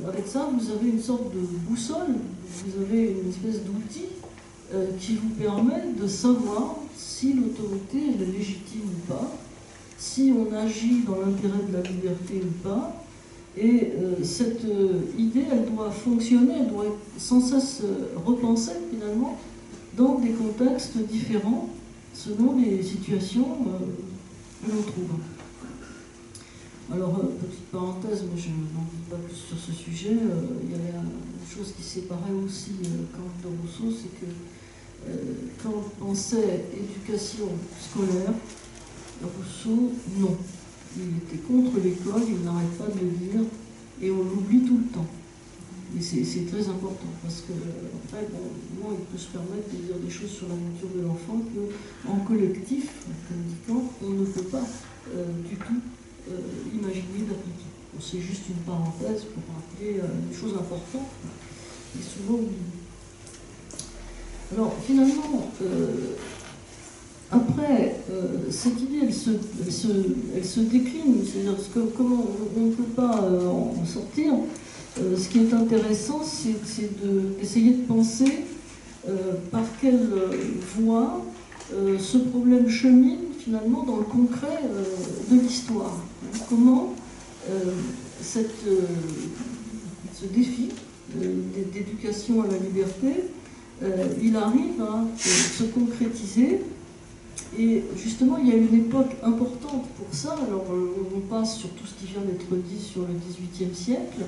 avec ça vous avez une sorte de boussole, vous avez une espèce d'outil qui vous permet de savoir si l'autorité est légitime ou pas, si on agit dans l'intérêt de la liberté ou pas. Et cette idée, elle doit fonctionner, elle doit être sans cesse repensée finalement dans des contextes différents selon les situations que l'on trouve. Alors, petite parenthèse, mais je n'en dis pas plus sur ce sujet, il y avait une chose qui séparait aussi Kant de Rousseau, c'est que Kant pensait éducation scolaire, Rousseau, non. Il était contre l'école, il n'arrête pas de le dire, et on l'oublie tout le temps. Et c'est très important, parce que, après, bon, il peut se permettre de dire des choses sur la nature de l'enfant qu'en collectif, comme dit Kant, on ne peut pas du tout imaginer d'appliquer. Bon, c'est juste une parenthèse pour rappeler une chose importante, et souvent oubliée. Alors, finalement, après, cette idée, elle se décline, c'est-à-dire que comment on ne peut pas en sortir. Ce qui est intéressant, c'est d'essayer de penser par quelle voie ce problème chemine finalement dans le concret de l'histoire. Comment ce défi d'éducation à la liberté, il arrive à se concrétiser. Et justement, il y a une époque importante pour ça. Alors, on passe sur tout ce qui vient d'être dit sur le XVIIIe siècle,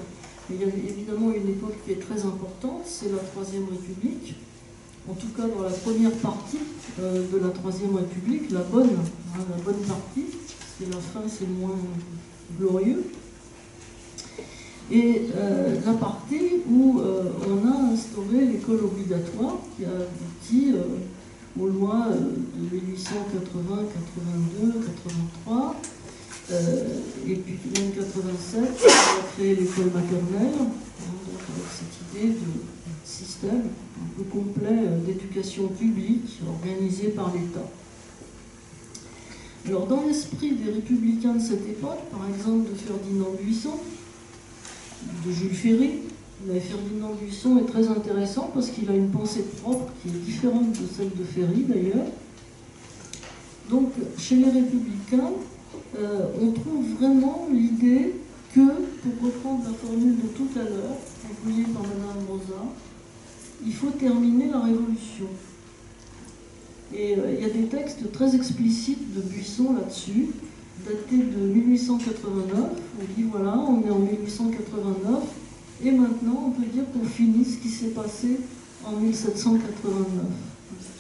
mais il y a évidemment une époque qui est très importante, c'est la Troisième République. En tout cas, dans la première partie de la Troisième République, la bonne partie, parce que la fin, c'est moins glorieux. Et la partie où on a instauré l'école obligatoire, qui a abouti aux lois de 1880, 82, 83, et puis même 87, on a créé l'école maternelle, donc avec cette idée de système un peu complet d'éducation publique organisée par l'État. Alors dans l'esprit des républicains de cette époque, par exemple de Ferdinand Buisson, de Jules Ferry, mais Ferdinand Buisson est très intéressant parce qu'il a une pensée propre qui est différente de celle de Ferry d'ailleurs. Donc chez les républicains, on trouve vraiment l'idée que, pour reprendre la formule de tout à l'heure, employée par Madame Rosa, il faut terminer la Révolution. Et il y a des textes très explicites de Buisson là-dessus, datés de 1889. On dit voilà, on est en 1889, et maintenant on peut dire qu'on finit ce qui s'est passé en 1789,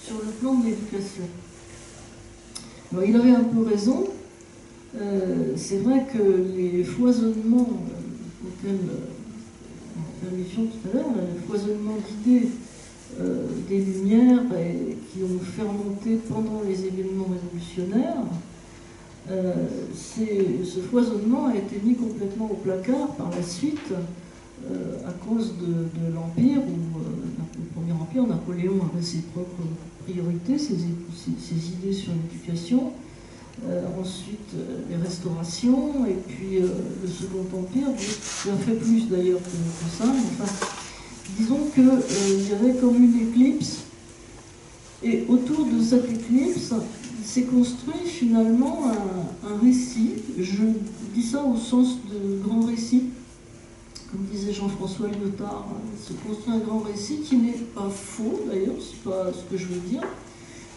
sur le plan de l'éducation. Alors il avait un peu raison. C'est vrai que les foisonnements auxquels nous méfions tout à l'heure, les foisonnements d'idées des Lumières qui ont fermenté pendant les événements révolutionnaires, ce foisonnement a été mis complètement au placard par la suite à cause de l'Empire, où le Premier Empire, Napoléon avait ses propres priorités, ses idées sur l'éducation. Ensuite les restaurations, et puis le Second Empire, qui a fait plus d'ailleurs que ça. Enfin, disons qu'il y avait comme une éclipse, et autour de cette éclipse, il s'est construit finalement un récit. Je dis ça au sens de grand récit, comme disait Jean-François Lyotard. Il se construit un grand récit qui n'est pas faux d'ailleurs, c'est pas ce que je veux dire,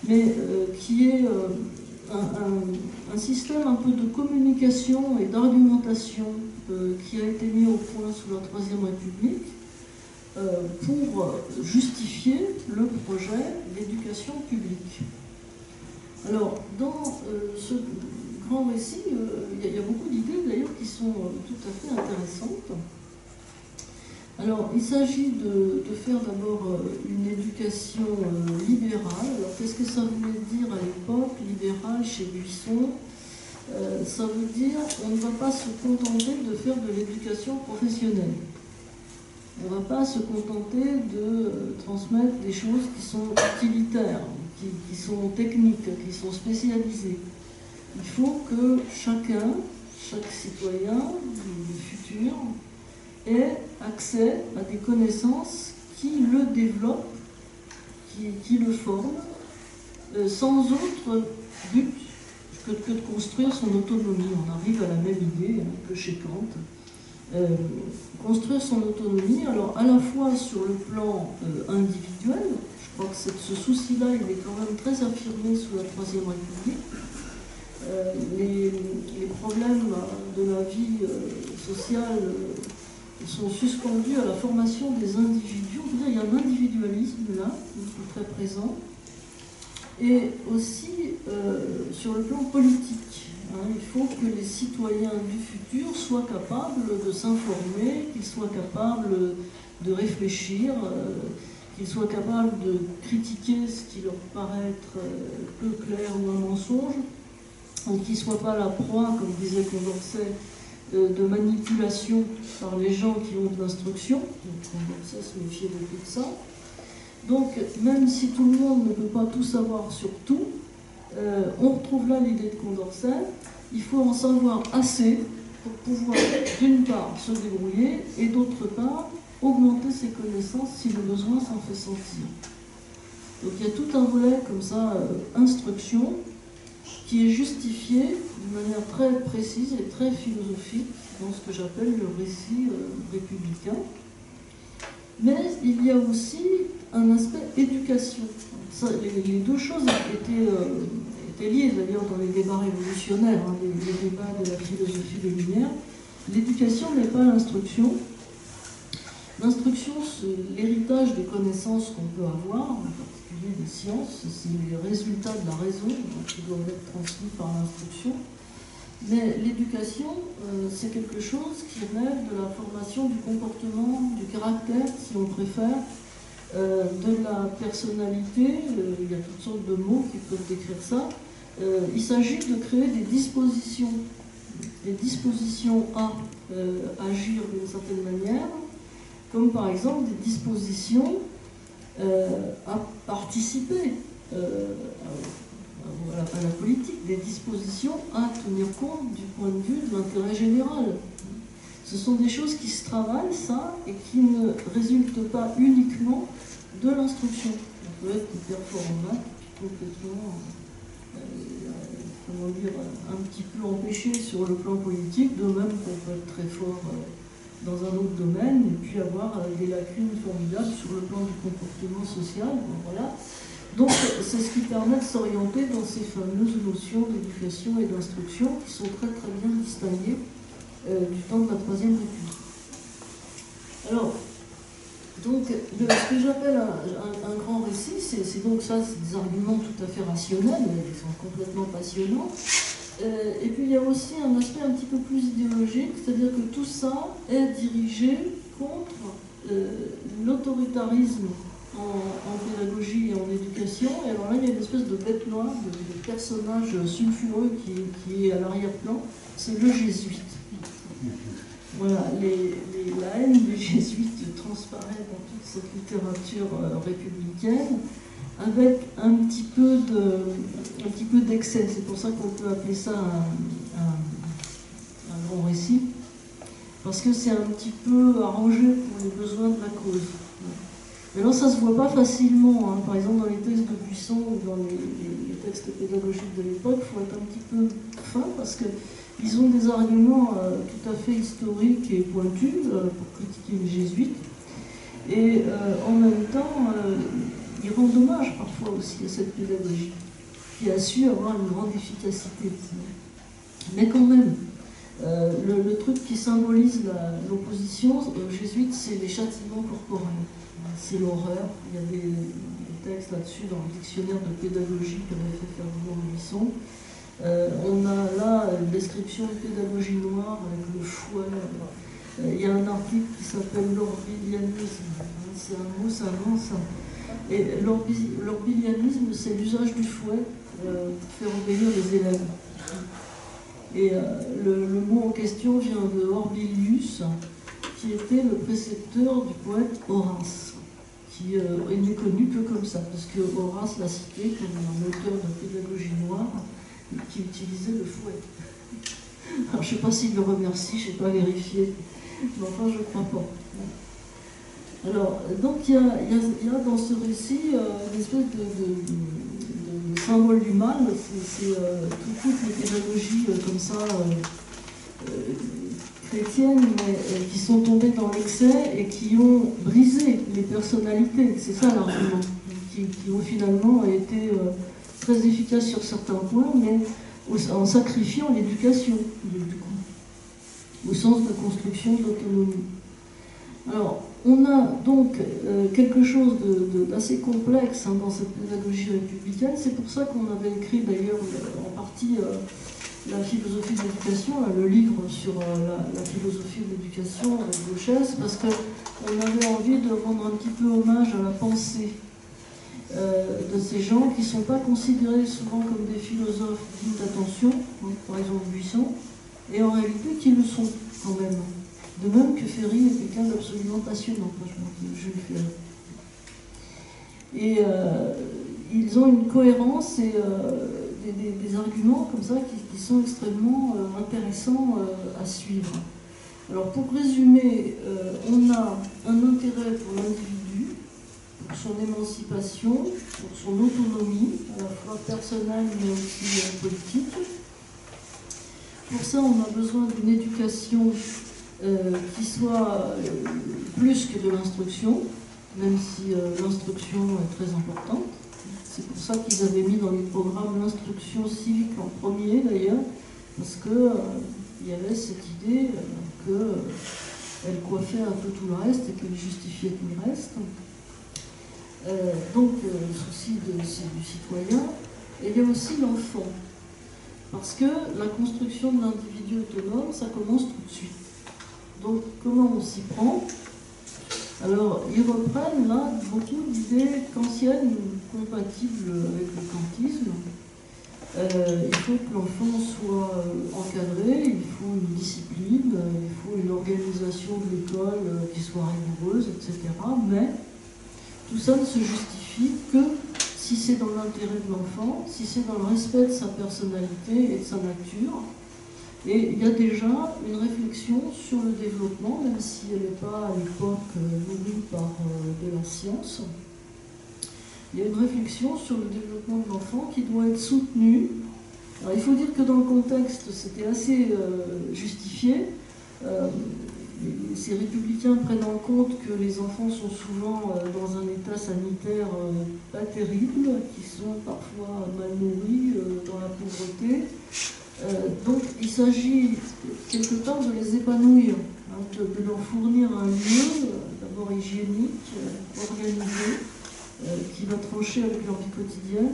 mais qui est un système un peu de communication et d'argumentation qui a été mis au point sous la Troisième République pour justifier le projet d'éducation publique. Alors, dans ce grand récit, il y a beaucoup d'idées d'ailleurs qui sont tout à fait intéressantes. Alors, il s'agit de faire d'abord une éducation libérale. Alors, qu'est-ce que ça voulait dire à l'époque, libérale, chez Buisson? Ça veut dire on ne va pas se contenter de faire de l'éducation professionnelle. On ne va pas se contenter de transmettre des choses qui sont utilitaires, qui sont techniques, qui sont spécialisées. Il faut que chacun, chaque citoyen du futur, ait accès à des connaissances qui le développent, qui le forment, sans autre but que de construire son autonomie. On arrive à la même idée que chez Kant. Construire son autonomie, alors à la fois sur le plan individuel, je crois que ce souci-là, il est quand même très affirmé sous la Troisième République. Les problèmes de la vie sociale sont suspendus à la formation des individus. On peut dire, il y a un individualisme là, qui est très présent. Et aussi sur le plan politique. Il faut que les citoyens du futur soient capables de s'informer, qu'ils soient capables de réfléchir, qu'ils soient capables de critiquer ce qui leur paraît être peu clair ou un mensonge, et qu'ils ne soient pas la proie, comme disait Condorcet, de manipulation par les gens qui ont de l'instruction. Donc Condorcet se méfiait beaucoup de ça. Donc, même si tout le monde ne peut pas tout savoir sur tout, on retrouve là l'idée de Condorcet. Il faut en savoir assez pour pouvoir, d'une part, se débrouiller et d'autre part, augmenter ses connaissances si le besoin s'en fait sentir. Donc, il y a tout un volet comme ça, instruction, qui est justifié d'une manière très précise et très philosophique dans ce que j'appelle le récit républicain. Mais il y a aussi un aspect éducation. Ça, les deux choses étaient liées d'ailleurs dans les débats révolutionnaires, les débats de la philosophie des Lumières. L'éducation n'est pas l'instruction. L'instruction, c'est l'héritage des connaissances qu'on peut avoir, en particulier des sciences, c'est les résultats de la raison qui doivent être transmis par l'instruction. Mais l'éducation, c'est quelque chose qui relève de la formation du comportement, du caractère, si on préfère, de la personnalité. Il y a toutes sortes de mots qui peuvent décrire ça. Il s'agit de créer des dispositions à agir d'une certaine manière, comme par exemple des dispositions à participer à la politique, des dispositions à tenir compte du point de vue de l'intérêt général. Ce sont des choses qui se travaillent, ça, et qui ne résultent pas uniquement de l'instruction. On peut être hyper fort en maths, complètement, comment dire, un petit peu empêché sur le plan politique, de même qu'on peut être très fort dans un autre domaine, et puis avoir des lacunes formidables sur le plan du comportement social. Bon, voilà. Donc c'est ce qui permet de s'orienter dans ces fameuses notions d'éducation et d'instruction qui sont très très bien distinguées du temps de la Troisième République. Alors, donc, ce que j'appelle un grand récit, c'est donc ça, c'est des arguments tout à fait rationnels, ils sont complètement passionnants. Et puis il y a aussi un aspect un petit peu plus idéologique, c'est-à-dire que tout ça est dirigé contre l'autoritarisme en pédagogie et en éducation. Et alors là, il y a une espèce de bête noire, de personnage sulfureux qui est à l'arrière-plan, c'est le jésuite. Voilà, la haine des jésuites transparaît dans toute cette littérature républicaine, avec un petit peu d'excès. C'est pour ça qu'on peut appeler ça un grand récit, parce que c'est un petit peu arrangé pour les besoins de la cause. Mais alors ça ne se voit pas facilement, hein. Par exemple dans les textes de Buisson ou dans les textes pédagogiques de l'époque, il faut être un petit peu fin parce qu'ils ont des arguments tout à fait historiques et pointus pour critiquer les jésuites. Et en même temps, ils rendent hommage parfois aussi à cette pédagogie qui a su avoir une grande efficacité. Mais quand même, le truc qui symbolise l'opposition jésuite, c'est les châtiments corporels. C'est l'horreur. Il y a des textes là-dessus dans le dictionnaire de pédagogie qu'avait fait Ferdinand Buisson. On a là une description de pédagogie noire avec le fouet. Il y a un article qui s'appelle l'orbilianisme. C'est un mot, c'est un nom, ça. Et l'orbilianisme, c'est l'usage du fouet pour faire obéir les élèves. Et le mot en question vient de Orbilius, qui était le précepteur du poète Horace, qui n'est connu que comme ça, parce que Horace l'a cité comme un auteur de pédagogie noire qui utilisait le fouet. Alors je ne sais pas s'il le remercie, je n'ai pas vérifié, mais enfin je ne crois pas. Alors, donc il y a dans ce récit une espèce de symbole du mal, c'est toutes les pédagogies comme ça, chrétiennes, mais qui sont tombées dans l'excès et qui ont brisé les personnalités, c'est ça l'argument, qui ont finalement été très efficaces sur certains points, mais en sacrifiant l'éducation, du coup, au sens de construction d'autonomie. Alors, on a donc quelque chose d'assez complexe dans cette pédagogie républicaine. C'est pour ça qu'on avait écrit d'ailleurs en partie la philosophie de l'éducation, le livre sur la philosophie de l'éducation avec Gauchès, parce qu'on avait envie de rendre un petit peu hommage à la pensée de ces gens qui ne sont pas considérés souvent comme des philosophes dignes d'attention, par exemple Buisson, et en réalité qui le sont quand même. De même que Ferry est quelqu'un d'absolument passionnant, franchement, Jules Ferry. Et ils ont une cohérence et des arguments comme ça qui sont extrêmement intéressants à suivre. Alors pour résumer, on a un intérêt pour l'individu, pour son émancipation, pour son autonomie, à la fois personnelle mais aussi politique. Pour ça, on a besoin d'une éducation qui soit plus que de l'instruction, même si l'instruction est très importante. C'est pour ça qu'ils avaient mis dans les programmes l'instruction civique en premier d'ailleurs, parce qu'il y avait cette idée qu'elle coiffait un peu tout le reste et qu'elle justifiait tout le reste. Donc le souci du citoyen, et il y a aussi l'enfant, parce que la construction de l'individu autonome, ça commence tout de suite. Donc, comment on s'y prend? Alors, ils reprennent là beaucoup d'idées kantiennes compatibles avec le kantisme. Il faut que l'enfant soit encadré, il faut une discipline, il faut une organisation de l'école qui soit rigoureuse, etc. Mais tout ça ne se justifie que si c'est dans l'intérêt de l'enfant, si c'est dans le respect de sa personnalité et de sa nature. Et il y a déjà une réflexion sur le développement, même si elle n'est pas à l'époque nourrie par de la science. Il y a une réflexion sur le développement de l'enfant qui doit être soutenue. Alors, il faut dire que dans le contexte, c'était assez justifié. Ces républicains prennent en compte que les enfants sont souvent dans un état sanitaire pas terrible, qui sont parfois mal nourris, dans la pauvreté. Donc il s'agit quelque part de les épanouir, de leur fournir un lieu d'abord hygiénique, organisé, qui va trancher avec leur vie quotidienne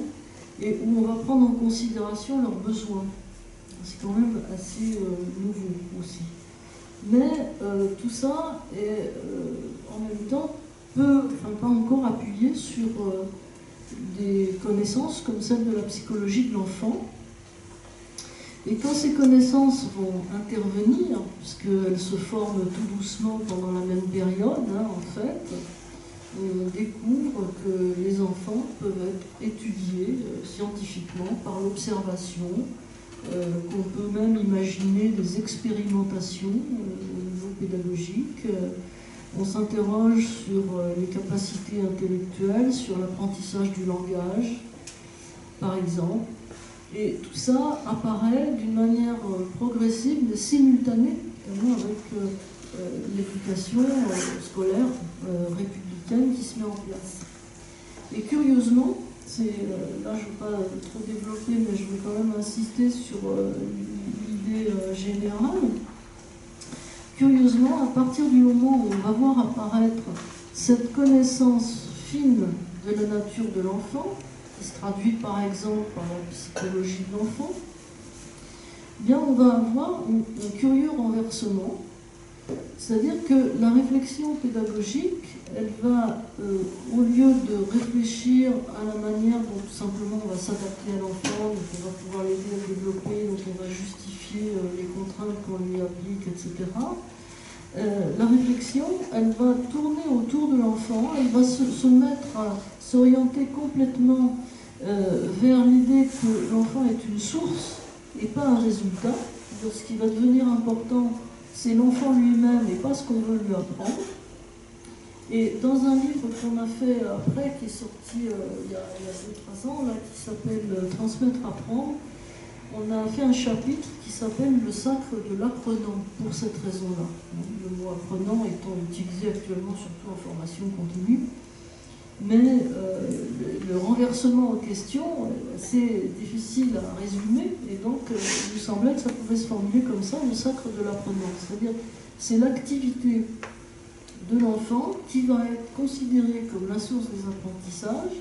et où on va prendre en considération leurs besoins. C'est quand même assez nouveau aussi. Mais tout ça est en même temps pas encore appuyé sur des connaissances comme celle de la psychologie de l'enfant. Et quand ces connaissances vont intervenir, puisqu'elles se forment tout doucement pendant la même période, en fait, on découvre que les enfants peuvent être étudiés scientifiquement par l'observation, qu'on peut même imaginer des expérimentations au niveau pédagogique. On s'interroge sur les capacités intellectuelles, sur l'apprentissage du langage, par exemple. Et tout ça apparaît d'une manière progressive, mais simultanée, avec l'éducation scolaire républicaine qui se met en place. Et curieusement, là je ne vais pas trop développer, mais je vais quand même insister sur l'idée générale. Curieusement, à partir du moment où on va voir apparaître cette connaissance fine de la nature de l'enfant, qui se traduit par exemple par la psychologie de l'enfant, eh bien on va avoir un curieux renversement. C'est-à-dire que la réflexion pédagogique, elle va, au lieu de réfléchir à la manière dont tout simplement on va s'adapter à l'enfant, dont on va pouvoir l'aider à développer, dont on va justifier les contraintes qu'on lui applique, etc., la réflexion, elle va tourner autour de l'enfant, elle va se mettre à s'orienter complètement vers l'idée que l'enfant est une source et pas un résultat. Ce qui va devenir important, c'est l'enfant lui-même et pas ce qu'on veut lui apprendre. Et dans un livre qu'on a fait après, qui est sorti il y a 2-3 ans, là, qui s'appelle Transmettre, apprendre, on a fait un chapitre qui s'appelle Le sacre de l'apprenant, pour cette raison-là. Le mot apprenant étant utilisé actuellement surtout en formation continue. Mais le renversement en question, c'est difficile à résumer, et donc il nous semblait que ça pouvait se formuler comme ça, le sacre de l'apprenant. C'est-à-dire, c'est l'activité de l'enfant qui va être considérée comme la source des apprentissages,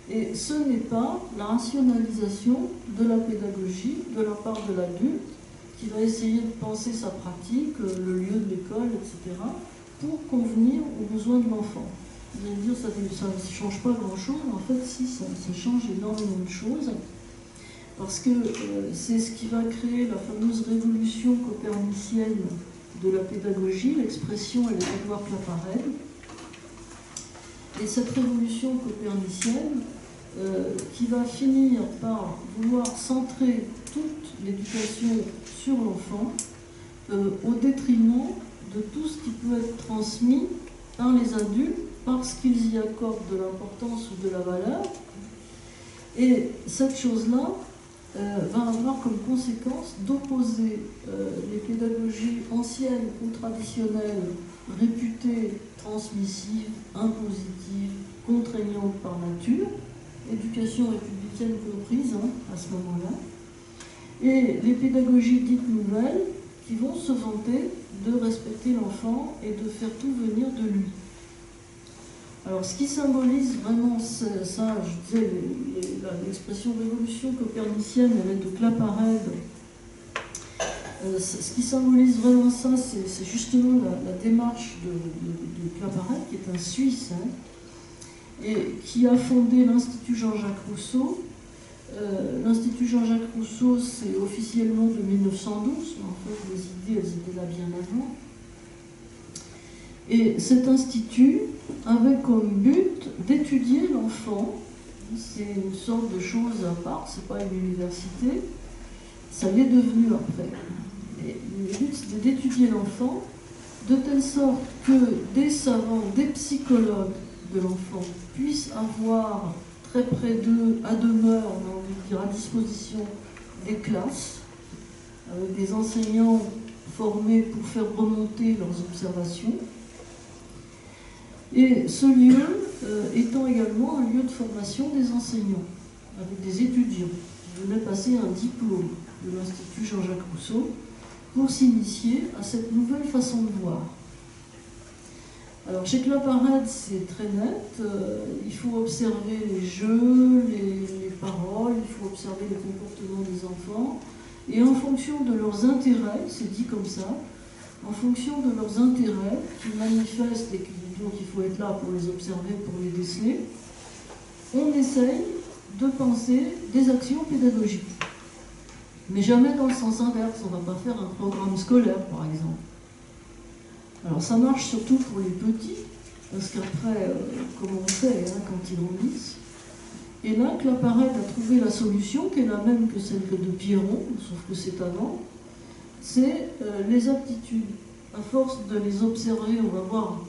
et ce n'est pas la rationalisation de la pédagogie de la part de l'adulte qui va essayer de penser sa pratique, le lieu de l'école, etc., pour convenir aux besoins de l'enfant. Vous allez dire, ça ne change pas grand-chose. En fait, si, ça change énormément de choses, parce que c'est ce qui va créer la fameuse révolution copernicienne de la pédagogie. L'expression, elle est d'Édouard Claparède. Et cette révolution copernicienne, qui va finir par vouloir centrer toute l'éducation sur l'enfant, au détriment de tout ce qui peut être transmis par les adultes, parce qu'ils y accordent de l'importance ou de la valeur. Et cette chose-là va avoir comme conséquence d'opposer les pédagogies anciennes ou traditionnelles, réputées transmissives, impositives, contraignantes par nature, éducation républicaine comprise à ce moment-là, et les pédagogies dites nouvelles qui vont se vanter de respecter l'enfant et de faire tout venir de lui. Alors, ce qui symbolise vraiment ça, je disais, l'expression révolution copernicienne, elle est de Claparède. Ce qui symbolise vraiment ça, c'est justement la démarche de Claparède, qui est un Suisse, et qui a fondé l'Institut Jean-Jacques Rousseau. L'Institut Jean-Jacques Rousseau, c'est officiellement de 1912, mais en fait, les idées, elles étaient là bien avant. Et cet institut avait comme but d'étudier l'enfant. C'est une sorte de chose à part, c'est pas une université, ça l'est devenu après. Et le but, c'est d'étudier l'enfant de telle sorte que des savants, des psychologues de l'enfant puissent avoir très près d'eux, à demeure, on a envie de dire, à disposition des classes, avec des enseignants formés pour faire remonter leurs observations. Et ce lieu étant également un lieu de formation des enseignants, avec des étudiants qui venaient passer un diplôme de l'Institut Jean-Jacques Rousseau pour s'initier à cette nouvelle façon de voir. Alors chez Claparède, c'est très net, il faut observer les jeux, les paroles, il faut observer les comportements des enfants, et en fonction de leurs intérêts, c'est dit comme ça, en fonction de leurs intérêts qui manifestent et donc il faut être là pour les observer, pour les déceler, on essaye de penser des actions pédagogiques. Mais jamais dans le sens inverse, on ne va pas faire un programme scolaire par exemple. Alors ça marche surtout pour les petits, parce qu'après, comme on sait, quand ils grandissent, et là, Claparède a trouvé la solution, qui est la même que celle de Piron, sauf que c'est avant, c'est les aptitudes. À force de les observer, on va voir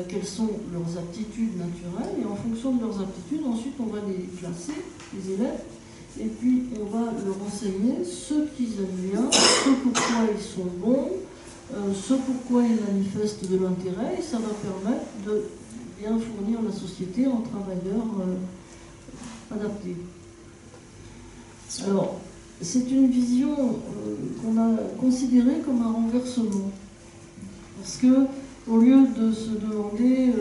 quelles sont leurs aptitudes naturelles, et en fonction de leurs aptitudes, ensuite on va les classer, les élèves, et puis on va leur enseigner ce qu'ils aiment bien, ce pourquoi ils sont bons, ce pourquoi ils manifestent de l'intérêt, et ça va permettre de bien fournir la société en travailleurs adaptés. Alors, c'est une vision qu'on a considérée comme un renversement. Parce que au lieu de se demander,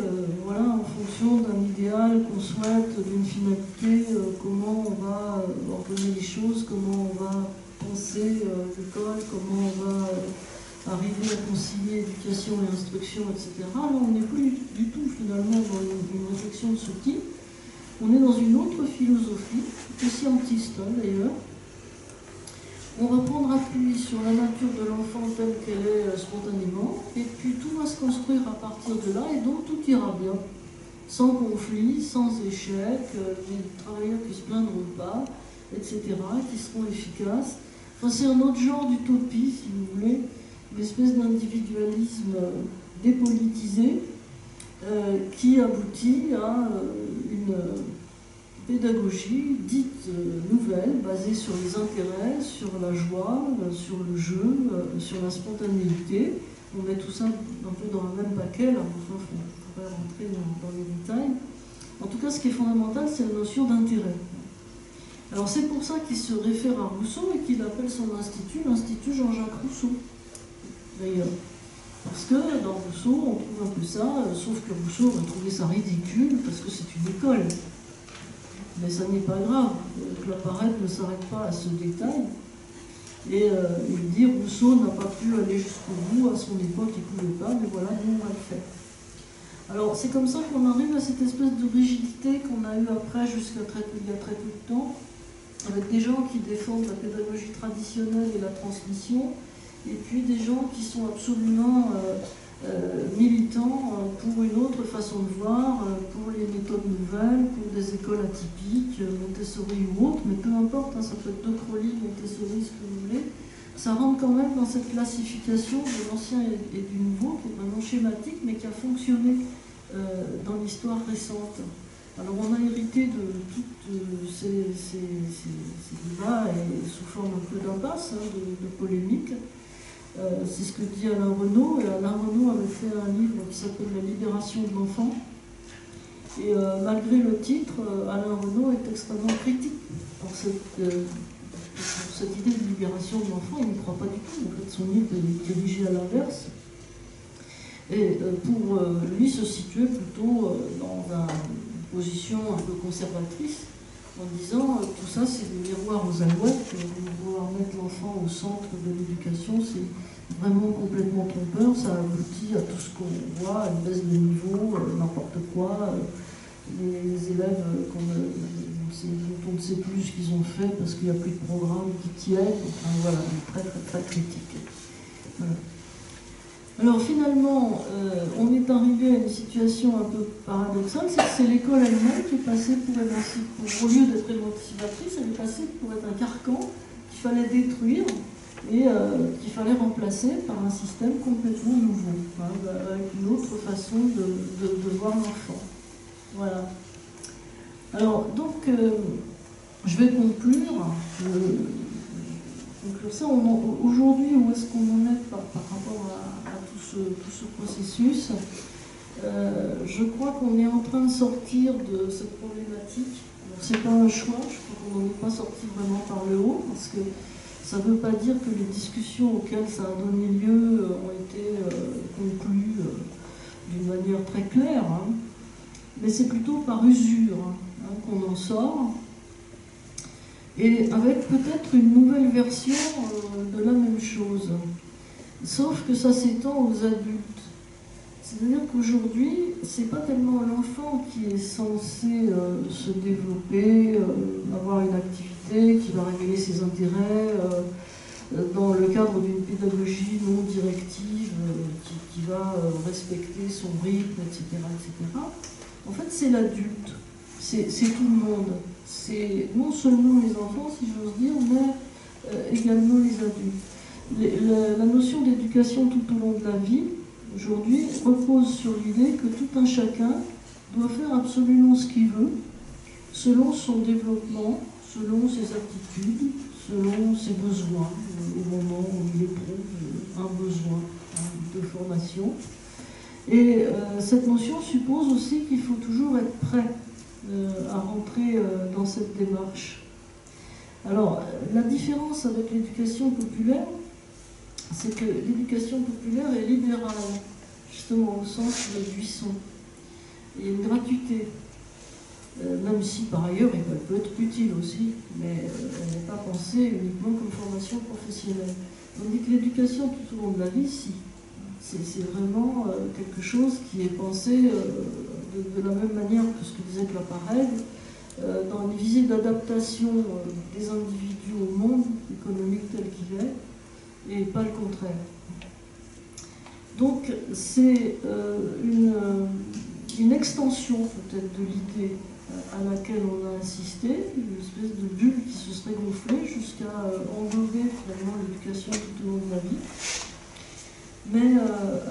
voilà, en fonction d'un idéal qu'on souhaite, d'une finalité, comment on va ordonner les choses, comment on va penser l'école, comment on va arriver à concilier éducation et instruction, etc. Là, on n'est plus du tout finalement dans une réflexion de ce type. On est dans une autre philosophie, qui est scientiste d'ailleurs. On va prendre appui sur la nature de l'enfant telle qu'elle est spontanément, et puis tout va se construire à partir de là, et donc tout ira bien. Sans conflit, sans échec, les travailleurs qui ne se plaindront pas, etc., qui seront efficaces. Enfin, c'est un autre genre d'utopie, si vous voulez, une espèce d'individualisme dépolitisé qui aboutit à une pédagogie dite nouvelle, basée sur les intérêts, sur la joie, sur le jeu, sur la spontanéité. On met tout ça un peu dans le même paquet, là, enfin, on pourrait rentrer dans les détails. En tout cas, ce qui est fondamental, c'est la notion d'intérêt. Alors c'est pour ça qu'il se réfère à Rousseau et qu'il appelle son institut l'Institut Jean-Jacques Rousseau, d'ailleurs. Parce que dans Rousseau, on trouve un peu ça, sauf que Rousseau aurait trouvé ça ridicule, parce que c'est une école. Mais ça n'est pas grave, la parade ne s'arrête pas à ce détail. Et il dit Rousseau n'a pas pu aller jusqu'au bout, à son époque il ne pouvait pas, mais voilà, nous on va le faire. Alors c'est comme ça qu'on arrive à cette espèce de rigidité qu'on a eue après jusqu'à il y a très peu de temps, avec des gens qui défendent la pédagogie traditionnelle et la transmission, et puis des gens qui sont absolument militants pour une autre façon de voir, pour les méthodes nouvelles, pour des écoles atypiques, Montessori ou autres, mais peu importe, hein, ça peut être De Crowley, Montessori, ce que vous voulez, ça rentre quand même dans cette classification de l'ancien et du nouveau, qui est vraiment schématique, mais qui a fonctionné dans l'histoire récente. Alors on a hérité de tous ces débats et sous forme un peu d'impasse, hein, de polémique. C'est ce que dit Alain Renaud, et Alain Renaud avait fait un livre qui s'appelle La libération de l'enfant. Et malgré le titre, Alain Renaud est extrêmement critique pour cette idée de libération de l'enfant. Il n'y croit pas du tout. En fait, son livre est dirigé à l'inverse. Et pour lui se situer plutôt dans une position un peu conservatrice, en disant tout ça c'est des miroirs aux alouettes, vouloir mettre l'enfant au centre de l'éducation, c'est vraiment complètement trompeur, ça aboutit à tout ce qu'on voit, à une baisse de niveau, n'importe quoi, les élèves dont on ne sait plus ce qu'ils ont fait parce qu'il n'y a plus de programme qui tiennent, enfin voilà, très très très critique. Voilà. Alors finalement, on est arrivé à une situation un peu paradoxale, c'est que c'est l'école elle-même qui est passée au lieu d'être émancipatrice, elle est passée pour être un carcan qu'il fallait détruire et qu'il fallait remplacer par un système complètement nouveau, hein, avec une autre façon de voir l'enfant. Voilà. Alors donc, je vais conclure. Ça, aujourd'hui, où est-ce qu'on en est par rapport à tout ce processus? Je crois qu'on est en train de sortir de cette problématique. C'est pas un choix, je crois qu'on n'en est pas sorti vraiment par le haut, parce que ça ne veut pas dire que les discussions auxquelles ça a donné lieu ont été conclues d'une manière très claire, hein. Mais c'est plutôt par usure hein, qu'on en sort. Et avec peut-être une nouvelle version de la même chose. Sauf que ça s'étend aux adultes. C'est-à-dire qu'aujourd'hui, c'est pas tellement l'enfant qui est censé se développer, avoir une activité qui va révéler ses intérêts dans le cadre d'une pédagogie non directive qui va respecter son rythme, etc., etc. En fait, c'est l'adulte, c'est tout le monde. C'est non seulement les enfants, si j'ose dire, mais également les adultes. La notion d'éducation tout au long de la vie, aujourd'hui, repose sur l'idée que tout un chacun doit faire absolument ce qu'il veut, selon son développement, selon ses aptitudes, selon ses besoins, au moment où il éprouve un besoin de formation. Et cette notion suppose aussi qu'il faut toujours être prêt à rentrer dans cette démarche. Alors, la différence avec l'éducation populaire, c'est que l'éducation populaire est libérale. justement au sens de buisson. Il y a une gratuité, même si par ailleurs elle peut être utile aussi, mais elle n'est pas pensée uniquement comme formation professionnelle. Tandis que l'éducation tout au long de la vie, si. C'est vraiment quelque chose qui est pensé de la même manière que ce que disait l'appareil, dans une visée d'adaptation des individus au monde économique tel qu'il est, et pas le contraire. Donc c'est une extension peut-être de l'idée à laquelle on a assisté, une espèce de bulle qui se serait gonflée jusqu'à englober finalement l'éducation tout au long de la vie. Mais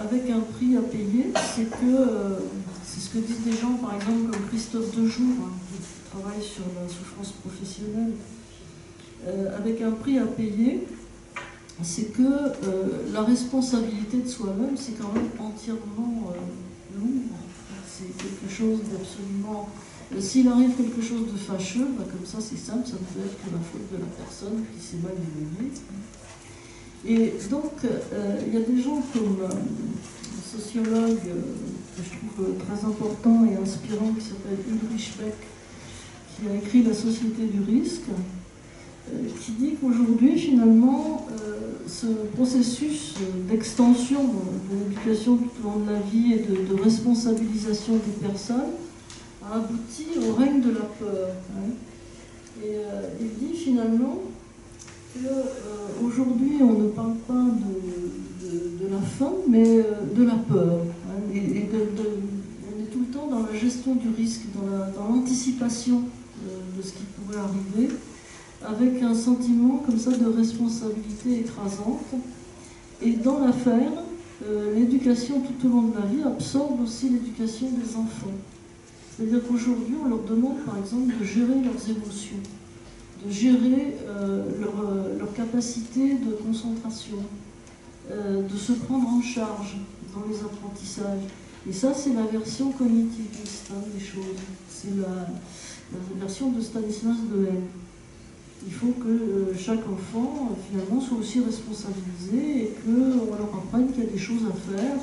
avec un prix à payer, c'est ce que disent des gens, par exemple, comme Christophe Dejour, hein, qui travaille sur la souffrance professionnelle. Avec un prix à payer, c'est que la responsabilité de soi-même, c'est quand même entièrement lourd. C'est quelque chose d'absolument... S'il arrive quelque chose de fâcheux, bah, comme ça c'est simple, ça ne peut être que la faute de la personne qui s'est mal éloignée. Et donc, il y a des gens comme un sociologue que je trouve très important et inspirant, qui s'appelle Ulrich Beck, qui a écrit La société du risque, qui dit qu'aujourd'hui, finalement, ce processus d'extension de l'éducation tout au long de la vie et de responsabilisation des personnes a abouti au règne de la peur. Hein. Et il dit finalement qu'aujourd'hui, on ne parle pas de la faim, mais de la peur. Hein, on est tout le temps dans la gestion du risque, dans l'anticipation de ce qui pourrait arriver, avec un sentiment comme ça de responsabilité écrasante. Et dans l'affaire, l'éducation tout au long de la vie absorbe aussi l'éducation des enfants. C'est-à-dire qu'aujourd'hui, on leur demande par exemple de gérer leurs émotions, de gérer leur capacité de concentration, de se prendre en charge dans les apprentissages. Et ça, c'est la version cognitiviste des choses. C'est la version de Stanislas Dehaene. Il faut que chaque enfant, finalement, soit aussi responsabilisé et qu'on leur apprenne qu'il y a des choses à faire.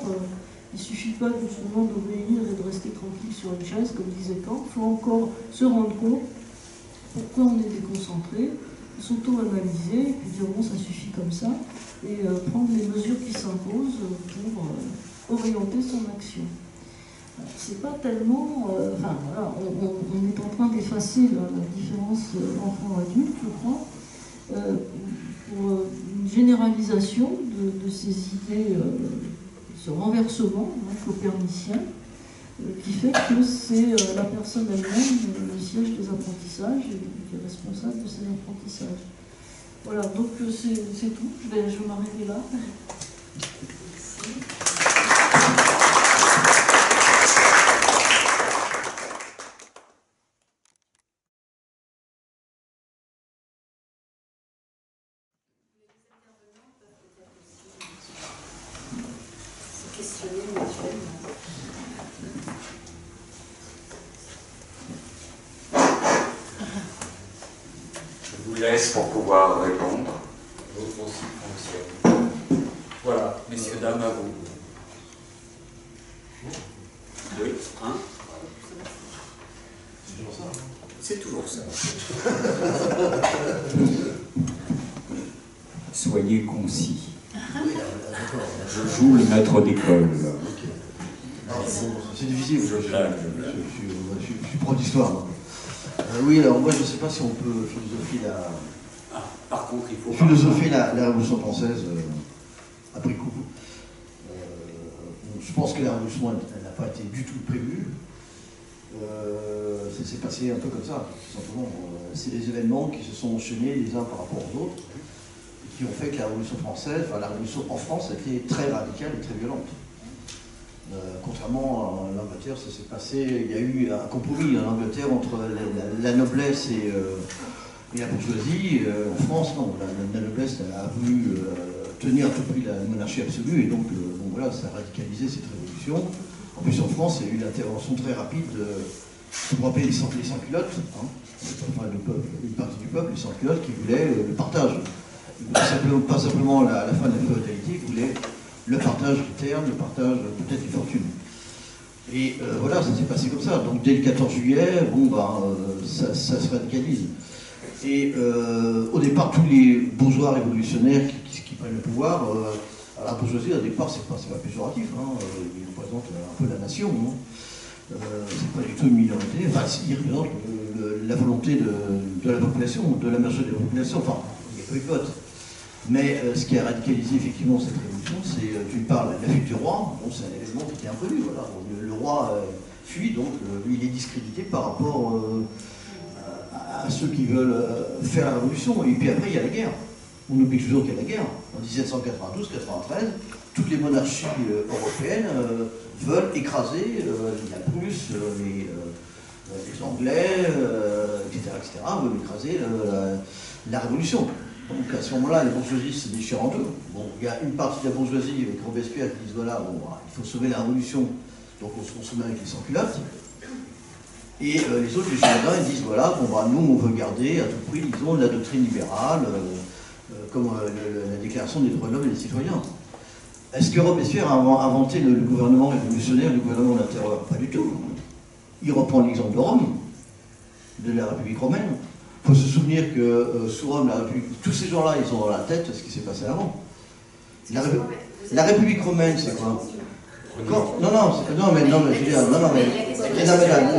Il ne suffit pas justement d'obéir et de rester tranquille sur une chaise, comme disait Kant. Il faut encore se rendre compte pourquoi on est déconcentré, s'auto-analyser, et puis dire bon, ça suffit comme ça, et prendre les mesures qui s'imposent pour orienter son action. C'est pas tellement... enfin, voilà, on est en train d'effacer la différence enfant-adulte, je crois, pour une généralisation de ces idées, ce renversement copernicien, qui fait que c'est la personne elle-même le siège des apprentissages et qui est responsable de ces apprentissages. Voilà, donc c'est tout. Je vais m'arrêter là. Merci. Je vous laisse pour pouvoir répondre. Votre aussi fonctionne. Voilà, messieurs, dames, à vous. 2, 1. C'est toujours ça. Soyez concis. Je joue le maître d'école. C'est difficile, je suis prof d'histoire. Oui, alors moi je ne sais pas si on peut philosopher par contre, il faut la Révolution française après coup. Je pense que la Révolution elle n'a pas été du tout prévue. Ça s'est passé un peu comme ça, tout simplement. C'est des événements qui se sont enchaînés les uns par rapport aux autres, et qui ont fait que la Révolution française, enfin la Révolution en France, a été très radicale et très violente. Contrairement à l'Angleterre, ça s'est passé, il y a eu un compromis en Angleterre entre la noblesse et la bourgeoisie. En France, non, la noblesse a voulu tenir à tout prix la monarchie absolue, et donc voilà, ça a radicalisé cette révolution. En plus, en France, il y a eu l'intervention très rapide pour rappeler les sans-culottes, hein, enfin, une partie du peuple, les sans-culottes, qui voulaient le partage. Pas simplement la fin de la féodalité, qui voulaient le partage des terres, le partage peut-être des fortunes. Et voilà, ça s'est passé comme ça. Donc dès le 14 juillet, bon, ça se radicalise. Et au départ, tous les bourgeois révolutionnaires qui prennent le pouvoir, la bourgeoisie, au départ, c'est pas péjoratif, hein, ils représentent un peu la nation. Hein. C'est pas du tout une minorité, enfin, ils représentent la volonté de la population, de la majorité de la population, enfin, il y a peu de votes. Mais ce qui a radicalisé effectivement cette révolution, c'est d'une part la fuite du roi, bon, c'est un événement qui était inconnu, voilà. Le roi fuit, donc lui il est discrédité par rapport à ceux qui veulent faire la révolution, et puis après il y a la guerre. On oublie toujours qu'il y a la guerre. En 1792-93, toutes les monarchies européennes veulent écraser la Prusse, les Anglais, etc., veulent écraser la révolution. Donc à ce moment-là, les bourgeoisies se déchirent en deux. Bon, il y a une partie de la bourgeoisie avec Robespierre qui disent voilà, bon, il faut sauver la révolution, donc on se met avec les sans-culottes. Et les autres, les Girondins, ils disent voilà, bon, nous on veut garder à tout prix, disons, la doctrine libérale, comme la déclaration des droits de l'homme et des citoyens. Est-ce que Robespierre a inventé le gouvernement révolutionnaire, le gouvernement de la terreur? Pas du tout. Il reprend l'exemple de Rome, de la République romaine. Il faut se souvenir que sous Rome, tous ces gens-là, ils ont dans la tête ce qui s'est passé avant. La République romaine, c'est quoi? La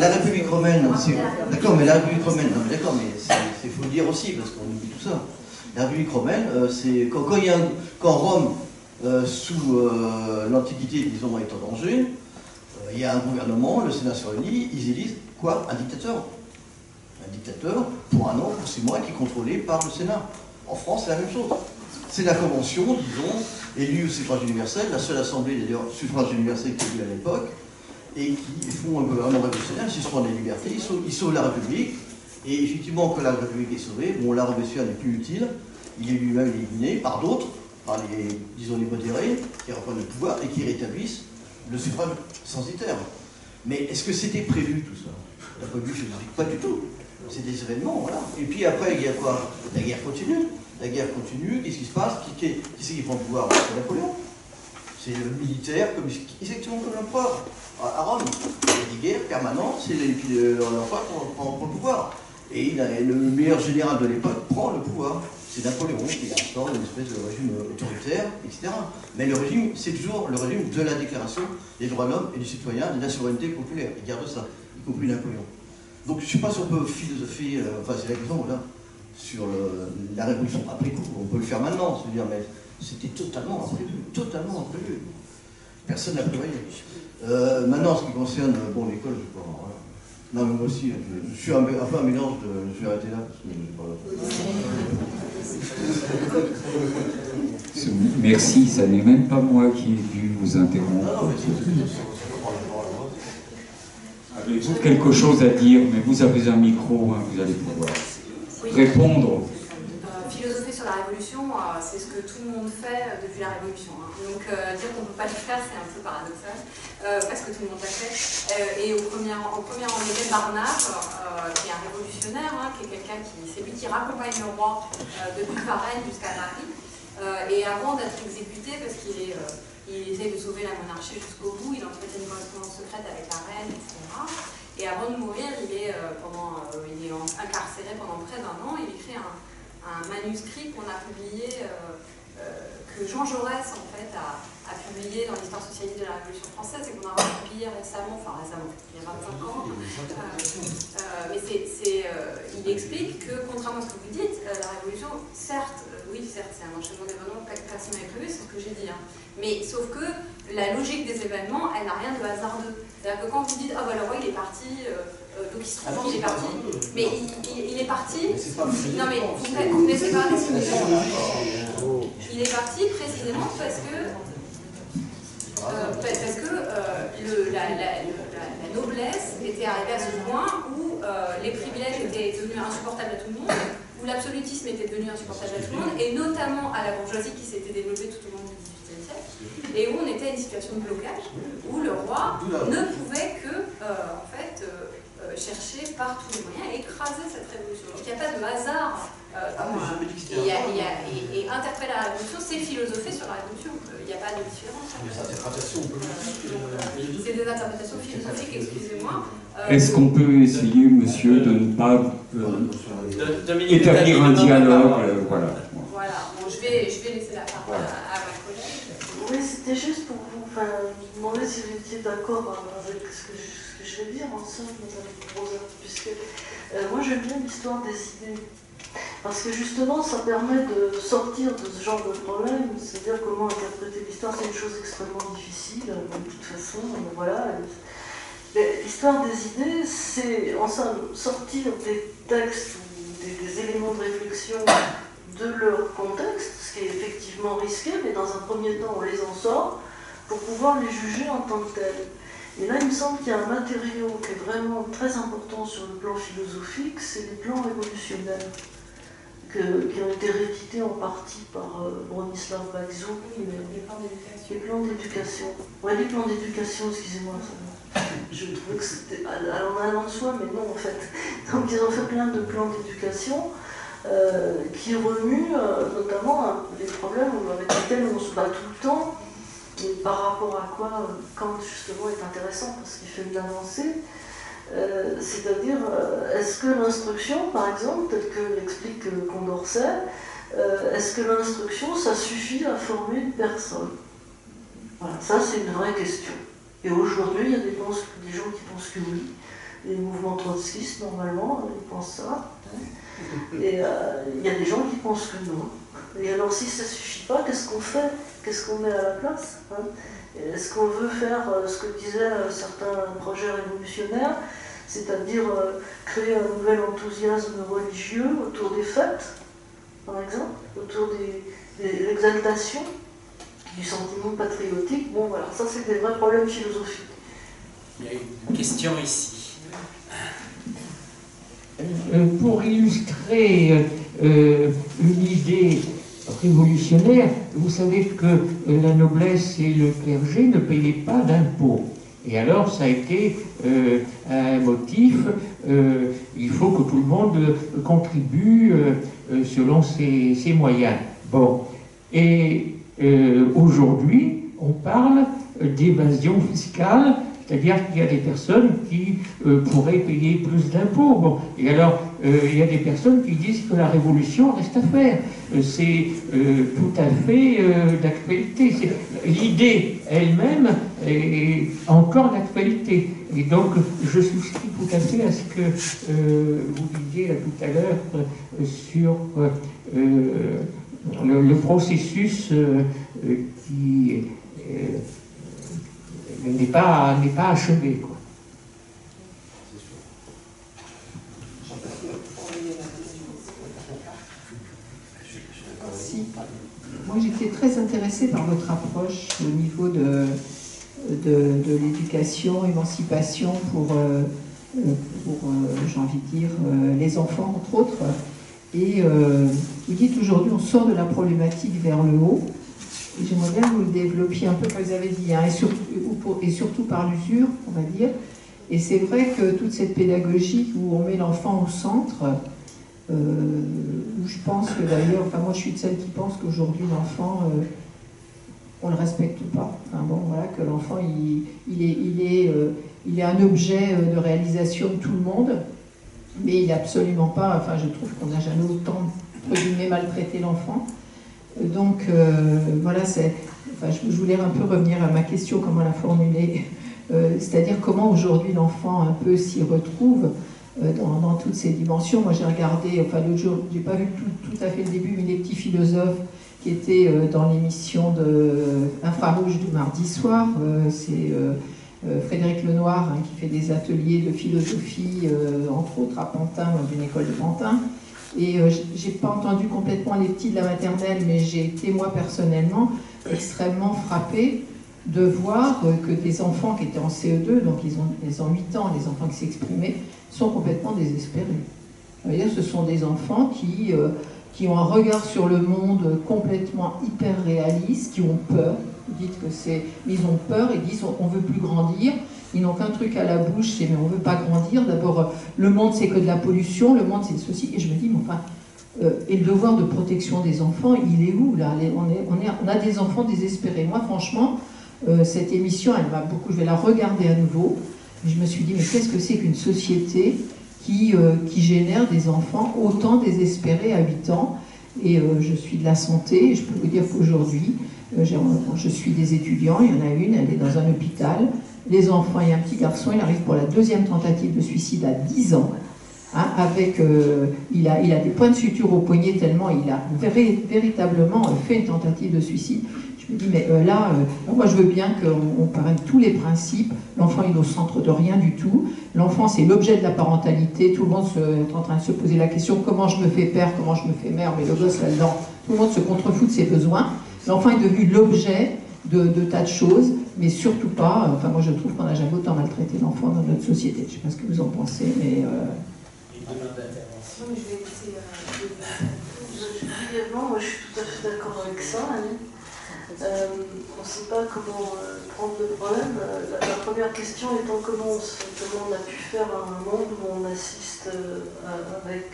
République romaine, d'accord, mais la République romaine, non mais d'accord, mais il faut le dire aussi, parce qu'on oublie tout ça. La République romaine, c'est quand Rome, sous l'Antiquité, disons, est en danger, il y a un gouvernement, le Sénat se réunit, ils élisent quoi? Un dictateur. Un dictateur pour un an, pour 6 mois, qui est contrôlé par le Sénat. En France, c'est la même chose. C'est la Convention, disons, élue au suffrage universel, la seule assemblée d'ailleurs suffrage universel qui est élue à l'époque, et qui font un gouvernement révolutionnaire, ils suspendent les libertés, ils sauvent la République, et effectivement, quand la République est sauvée, bon, la Robespierre n'est plus utile, il est lui-même éliminé par d'autres, par les, disons, les modérés, qui reprennent le pouvoir et qui rétablissent le suffrage censitaire. Mais est-ce que c'était prévu tout ça? D'un point de vue philosophique, pas du tout. C'est des événements, voilà. Et puis après, il y a quoi? La guerre continue. La guerre continue, qu'est-ce qui se passe? Qui c'est qui prend le pouvoir? C'est Napoléon. C'est le militaire, exactement comme l'empereur à Rome. Il y a des guerres permanentes, c'est l'empereur qui prend le pouvoir. Et le meilleur général de l'époque prend le pouvoir. C'est Napoléon qui instaure une espèce de régime autoritaire, etc. Mais le régime, c'est toujours le régime de la déclaration des droits de l'homme et du citoyen, de la souveraineté populaire. Il garde ça, y compris Napoléon. Donc je ne sais pas si on peut philosopher, enfin c'est la question, voilà, sur la révolution après coup. On peut le faire maintenant, se dire, mais c'était totalement imprévu. Personne n'a prévoyé. Maintenant, en ce qui concerne l'école, je sais pas. Voilà. Non, mais moi aussi, je suis un peu un mélange de. Je vais arrêter là parce que je sais pas. Merci, ça n'est même pas moi qui ai dû vous interrompre. Non, mais Avez-vous quelque chose à dire? Mais vous avez un micro, hein, vous allez pouvoir répondre. Philosopher sur la révolution, c'est ce que tout le monde fait depuis la révolution. Hein. Donc dire qu'on ne peut pas le faire, c'est un peu paradoxal, parce que tout le monde l'a fait. Et au premier rang, on était Barnave, qui est un révolutionnaire, hein, qui est quelqu'un c'est lui qui raccompagne le roi depuis Varennes jusqu'à Paris. Et avant d'être exécuté, parce qu'il essaie de sauver la monarchie jusqu'au bout, il entretient une correspondance secrète avec la reine, etc. Et avant de mourir, il est incarcéré pendant près d'1 an. Il écrit un manuscrit qu'on a publié, que Jean Jaurès en fait a publié dans l'histoire socialiste de la Révolution française et qu'on a republié récemment, il y a 25 ans. Mais il explique que, contrairement à ce que vous dites, la Révolution, certes, c'est un enchaînement d'événements que personne n'avait prévu, c'est ce que j'ai dit. Hein. Mais sauf que la logique des événements, elle n'a rien de hasardeux. C'est-à-dire que quand vous dites, ah bah le roi il est parti, donc il se trouve qu'il est parti, mais il est parti. Non mais vous ne laissez pas il est parti précisément parce que la noblesse était arrivée à ce point où les privilèges étaient devenus insupportables à tout le monde, où l'absolutisme était devenu insupportable à tout le monde, et notamment à la bourgeoisie qui s'était développée tout au long du XVIIIe siècle, et où on était à une situation de blocage, où le roi ne pouvait que, chercher par tous les moyens à écraser cette révolution. Donc il n'y a pas de hasard Et interpréter la révolution, c'est philosopher sur la révolution. Il n'y a pas de différence. Des interprétations politiques. C'est des interprétations philosophiques, excusez-moi. Est-ce qu'on peut essayer, monsieur, de ne pas établir un dialogue voilà. Voilà, bon, je vais laisser la parole à ma collègue. Oui, c'était juste pour vous demander si vous étiez d'accord avec ce que je vais dire ensemble, Madame Rosa, puisque moi j'aime bien l'histoire des idées. Parce que justement, ça permet de sortir de ce genre de problème, c'est-à-dire comment interpréter l'histoire, c'est une chose extrêmement difficile, de toute façon, voilà. L'histoire des idées, c'est en somme sortir des textes ou des éléments de réflexion de leur contexte, ce qui est effectivement risqué, mais dans un premier temps, on les en sort pour pouvoir les juger en tant que tels. Et là, il me semble qu'il y a un matériau qui est vraiment très important sur le plan philosophique, c'est les plans révolutionnaires. Qui ont été réédités en partie par Bronislaw Bajzuk. Les plans d'éducation. Les plans d'éducation. Oui, les plans d'éducation, excusez-moi. Je trouvais que c'était allant de soi, mais non en fait. Donc ils ont fait plein de plans d'éducation qui remuent notamment les problèmes avec lesquels on se bat tout le temps, et par rapport à quoi Kant justement est intéressant parce qu'il fait une avancée. C'est-à-dire, est-ce que l'instruction, par exemple, telle que l'explique Condorcet, est-ce que l'instruction, ça suffit à former une personne? Voilà, ça c'est une vraie question. Et aujourd'hui, il y a des gens qui pensent que oui. Les mouvements trotskistes, normalement, ils pensent ça. Et il y a des gens qui pensent que non. Et alors, si ça ne suffit pas, qu'est-ce qu'on fait? Qu'est-ce qu'on met à la place? Est-ce qu'on veut faire ce que disaient certains projets révolutionnaires, c'est-à-dire créer un nouvel enthousiasme religieux autour des fêtes, par exemple, autour de l'exaltation du sentiment patriotique? Bon, voilà, ça c'est des vrais problèmes philosophiques. Il y a une question ici. Pour illustrer une idée révolutionnaire, vous savez que la noblesse et le clergé ne payaient pas d'impôts. Et alors ça a été un motif, il faut que tout le monde contribue selon ses moyens. Bon, et aujourd'hui, on parle d'évasion fiscale, c'est-à-dire qu'il y a des personnes qui pourraient payer plus d'impôts. Bon, et alors, il y a des personnes qui disent que la révolution reste à faire. C'est tout à fait d'actualité. L'idée elle-même est encore d'actualité. Et donc, je souscris tout à fait à ce que vous disiez tout à l'heure sur le processus qui n'est pas achevé, quoi. Si. Moi, j'étais très intéressée par votre approche au niveau de l'éducation, émancipation pour j'ai envie de dire, les enfants, entre autres. Et vous dites aujourd'hui, on sort de la problématique vers le haut. Et j'aimerais bien que vous le développiez un peu, comme vous avez dit, hein, et surtout par l'usure, on va dire. Et c'est vrai que toute cette pédagogie où on met l'enfant au centre, où je pense que d'ailleurs, enfin moi je suis de celle qui pense qu'aujourd'hui l'enfant, on ne le respecte pas. Enfin bon, voilà, que l'enfant, il est un objet de réalisation de tout le monde, mais il n'est absolument pas, enfin je trouve qu'on n'a jamais autant, entre guillemets, maltraité l'enfant. Donc voilà, je voulais un peu revenir à ma question, comment la formuler, c'est-à-dire comment aujourd'hui l'enfant un peu s'y retrouve dans toutes ces dimensions. Moi j'ai regardé, enfin l'autre jour, j'ai pas vu tout à fait le début, mais les petits philosophes qui étaient dans l'émission de Infrarouge du mardi soir, c'est Frédéric Lenoir hein, qui fait des ateliers de philosophie, entre autres à Pantin, dans une école de Pantin. Et j'ai pas entendu complètement les petits de la maternelle, mais j'ai été moi personnellement extrêmement frappée de voir que des enfants qui étaient en CE2, donc ils ont 8 ans, les enfants qui s'exprimaient, sont complètement désespérés. C'est-à-dire ce sont des enfants qui ont un regard sur le monde complètement hyper réaliste, qui ont peur. Vous dites que c'est... Mais ils ont peur, ils disent on ne veut plus grandir. Ils n'ont qu'un truc à la bouche, c'est mais on ne veut pas grandir. D'abord, le monde c'est que de la pollution, le monde c'est ceci. Et je me dis, mais enfin, Et le devoir de protection des enfants, il est où là? On a des enfants désespérés. Moi, franchement, cette émission, elle m'a beaucoup. Je vais la regarder à nouveau. Je me suis dit, mais qu'est-ce que c'est qu'une société qui génère des enfants autant désespérés à 8 ans? Et je suis de la santé, et je peux vous dire qu'aujourd'hui, je suis des étudiants, il y en a une, elle est dans un hôpital. Les enfants, il y a un petit garçon, il arrive pour la 2e tentative de suicide à 10 ans. Hein, il a des points de suture au poignet tellement il a véritablement fait une tentative de suicide. Je me dis, mais moi je veux bien qu'on parraine tous les principes. L'enfant il est au centre de rien du tout. L'enfant c'est l'objet de la parentalité. Tout le monde est en train de se poser la question, comment je me fais père, comment je me fais mère, mais le gosse là-dedans, tout le monde se contrefout de ses besoins. L'enfant est devenu l'objet de tas de choses, mais surtout pas, enfin moi je trouve qu'on n'a jamais autant maltraité l'enfant dans notre société. Je ne sais pas ce que vous en pensez, mais... Brièvement, moi je suis tout à fait d'accord avec ça. On ne sait pas comment prendre le problème. La première question étant comment on a pu faire un monde où on assiste avec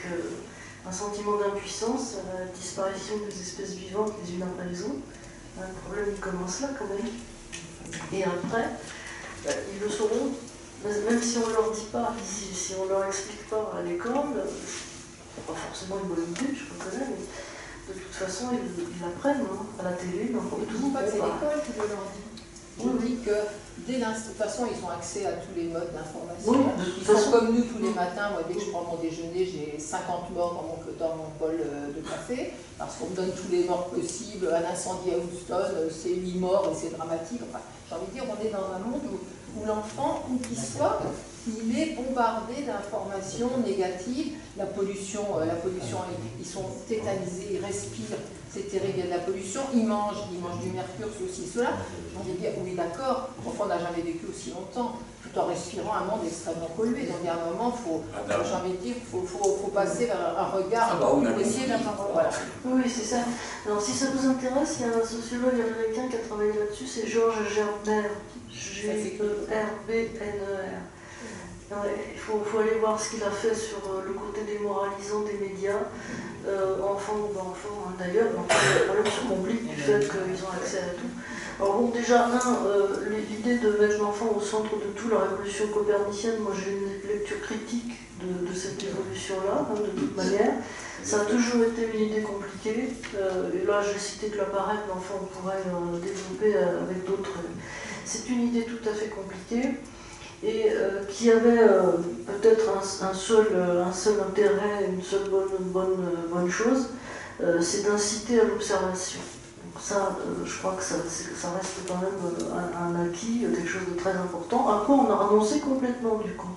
un sentiment d'impuissance à la disparition des espèces vivantes les unes après les autres. Le problème il commence là quand même. Et après, ils le sauront. Même si on ne leur dit pas, si on ne leur explique pas à l'école, pas forcément une bonne idée, je reconnais, mais de toute façon, ils l'apprennent, hein, à la télé, n'importe où. Pas que c'est l'école qui le leur dit. Je dis que dès l'instant, de toute façon, ils ont accès à tous les modes d'information. Oui, ils sont comme nous tous les matins. Moi, dès que je prends mon déjeuner, j'ai 50 morts dans mon bol de café, parce qu'on me donne tous les morts possibles. Un incendie à Houston, c'est 8 morts et c'est dramatique. Enfin, j'ai envie de dire, on est dans un monde où l'enfant, où qu'il soit, il est bombardé d'informations négatives. La pollution, ils sont tétanisés, ils respirent, c'est terrible, il y a de la pollution, ils mangent du mercure, ceci, cela. J'ai envie de dire, oui d'accord, l'enfant n'a jamais vécu aussi longtemps, tout en respirant un monde extrêmement pollué. Donc il y a un moment, j'ai envie de dire, faut passer vers un regard, essayer d'avoir... Voilà. Oui, c'est ça. Alors si ça vous intéresse, il y a un sociologue américain qui a travaillé là-dessus, c'est George Gerbner, G-E-R-B-N-E-R. Il faut aller voir ce qu'il a fait sur le côté démoralisant des médias, enfants ou pas enfants, hein, d'ailleurs. Le problème se complique du fait qu'ils ont accès à tout. Alors bon, déjà, l'idée de mettre l'enfant au centre de tout, la révolution copernicienne, moi j'ai une lecture critique de cette évolution-là, hein, de toute manière. Ça a toujours été une idée compliquée, et là j'ai cité que l'appareil de l'enfant, on pourrait développer avec d'autres. C'est une idée tout à fait compliquée, et qui avait peut-être un seul intérêt, une seule bonne chose, c'est d'inciter à l'observation. Donc ça, je crois que ça reste quand même un acquis, quelque chose de très important, à quoi on a renoncé complètement du coup.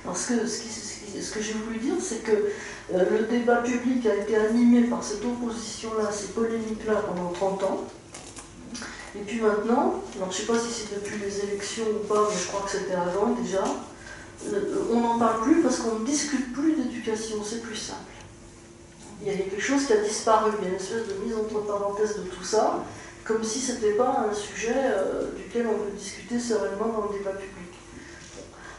Parce que ce que j'ai voulu dire, c'est que le débat public a été animé par cette opposition-là, ces polémiques-là pendant 30 ans. Et puis maintenant, alors je ne sais pas si c'est depuis les élections ou pas, mais je crois que c'était avant déjà, on n'en parle plus parce qu'on ne discute plus d'éducation, c'est plus simple. Il y a quelque chose qui a disparu, il y a une espèce de mise entre parenthèses de tout ça, comme si ce n'était pas un sujet duquel on peut discuter sereinement dans le débat public.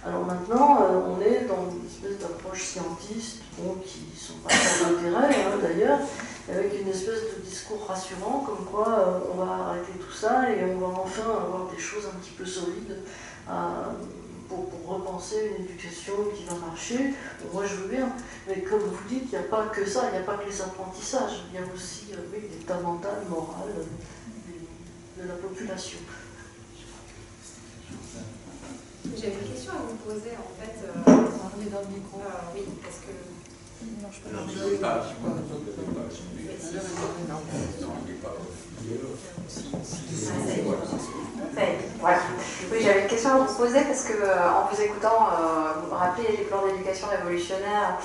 Alors maintenant, on est dans une espèce d'approche scientiste, qui ne sont pas sans intérêt d'ailleurs, avec une espèce de discours rassurant, comme quoi on va arrêter tout ça et on va enfin avoir des choses un petit peu solides pour repenser une éducation qui va marcher. Moi je veux bien, mais comme vous dites, il n'y a pas que ça, il n'y a pas que les apprentissages, il y a aussi l'état mental, moral de la population. J'avais une question à vous poser en fait. Parler dans le micro. Oui, parce que. Non, je peux pas. Voilà. Oui, j'avais une question à vous poser parce que en vous écoutant vous rappeler les plans d'éducation révolutionnaire,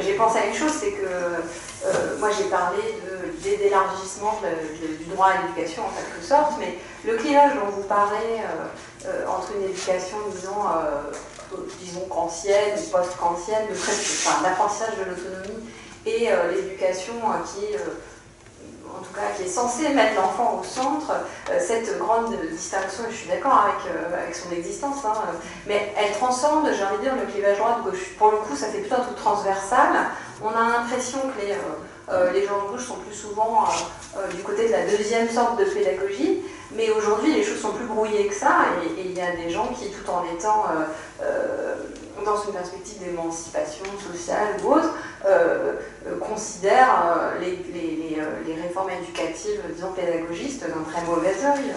j'ai pensé à une chose, c'est que moi j'ai parlé de l'idée d'élargissement du droit à l'éducation en quelque sorte, mais le clivage dont vous parlez entre une éducation, disons kantienne ou post-kantienne, l'apprentissage de l'autonomie et l'éducation qui est en tout cas qui est censée mettre l'enfant au centre, cette grande distinction, et je suis d'accord avec son existence, mais elle transcende, j'ai envie de dire, le clivage droite-gauche. Pour le coup, ça fait plutôt un truc transversal. On a l'impression que les gens de gauche sont plus souvent du côté de la deuxième sorte de pédagogie, mais aujourd'hui les choses sont plus brouillées que ça, et il y a des gens qui, tout en étant dans une perspective d'émancipation sociale ou autre, considèrent les réformes éducatives, disons pédagogistes, d'un très mauvais œil.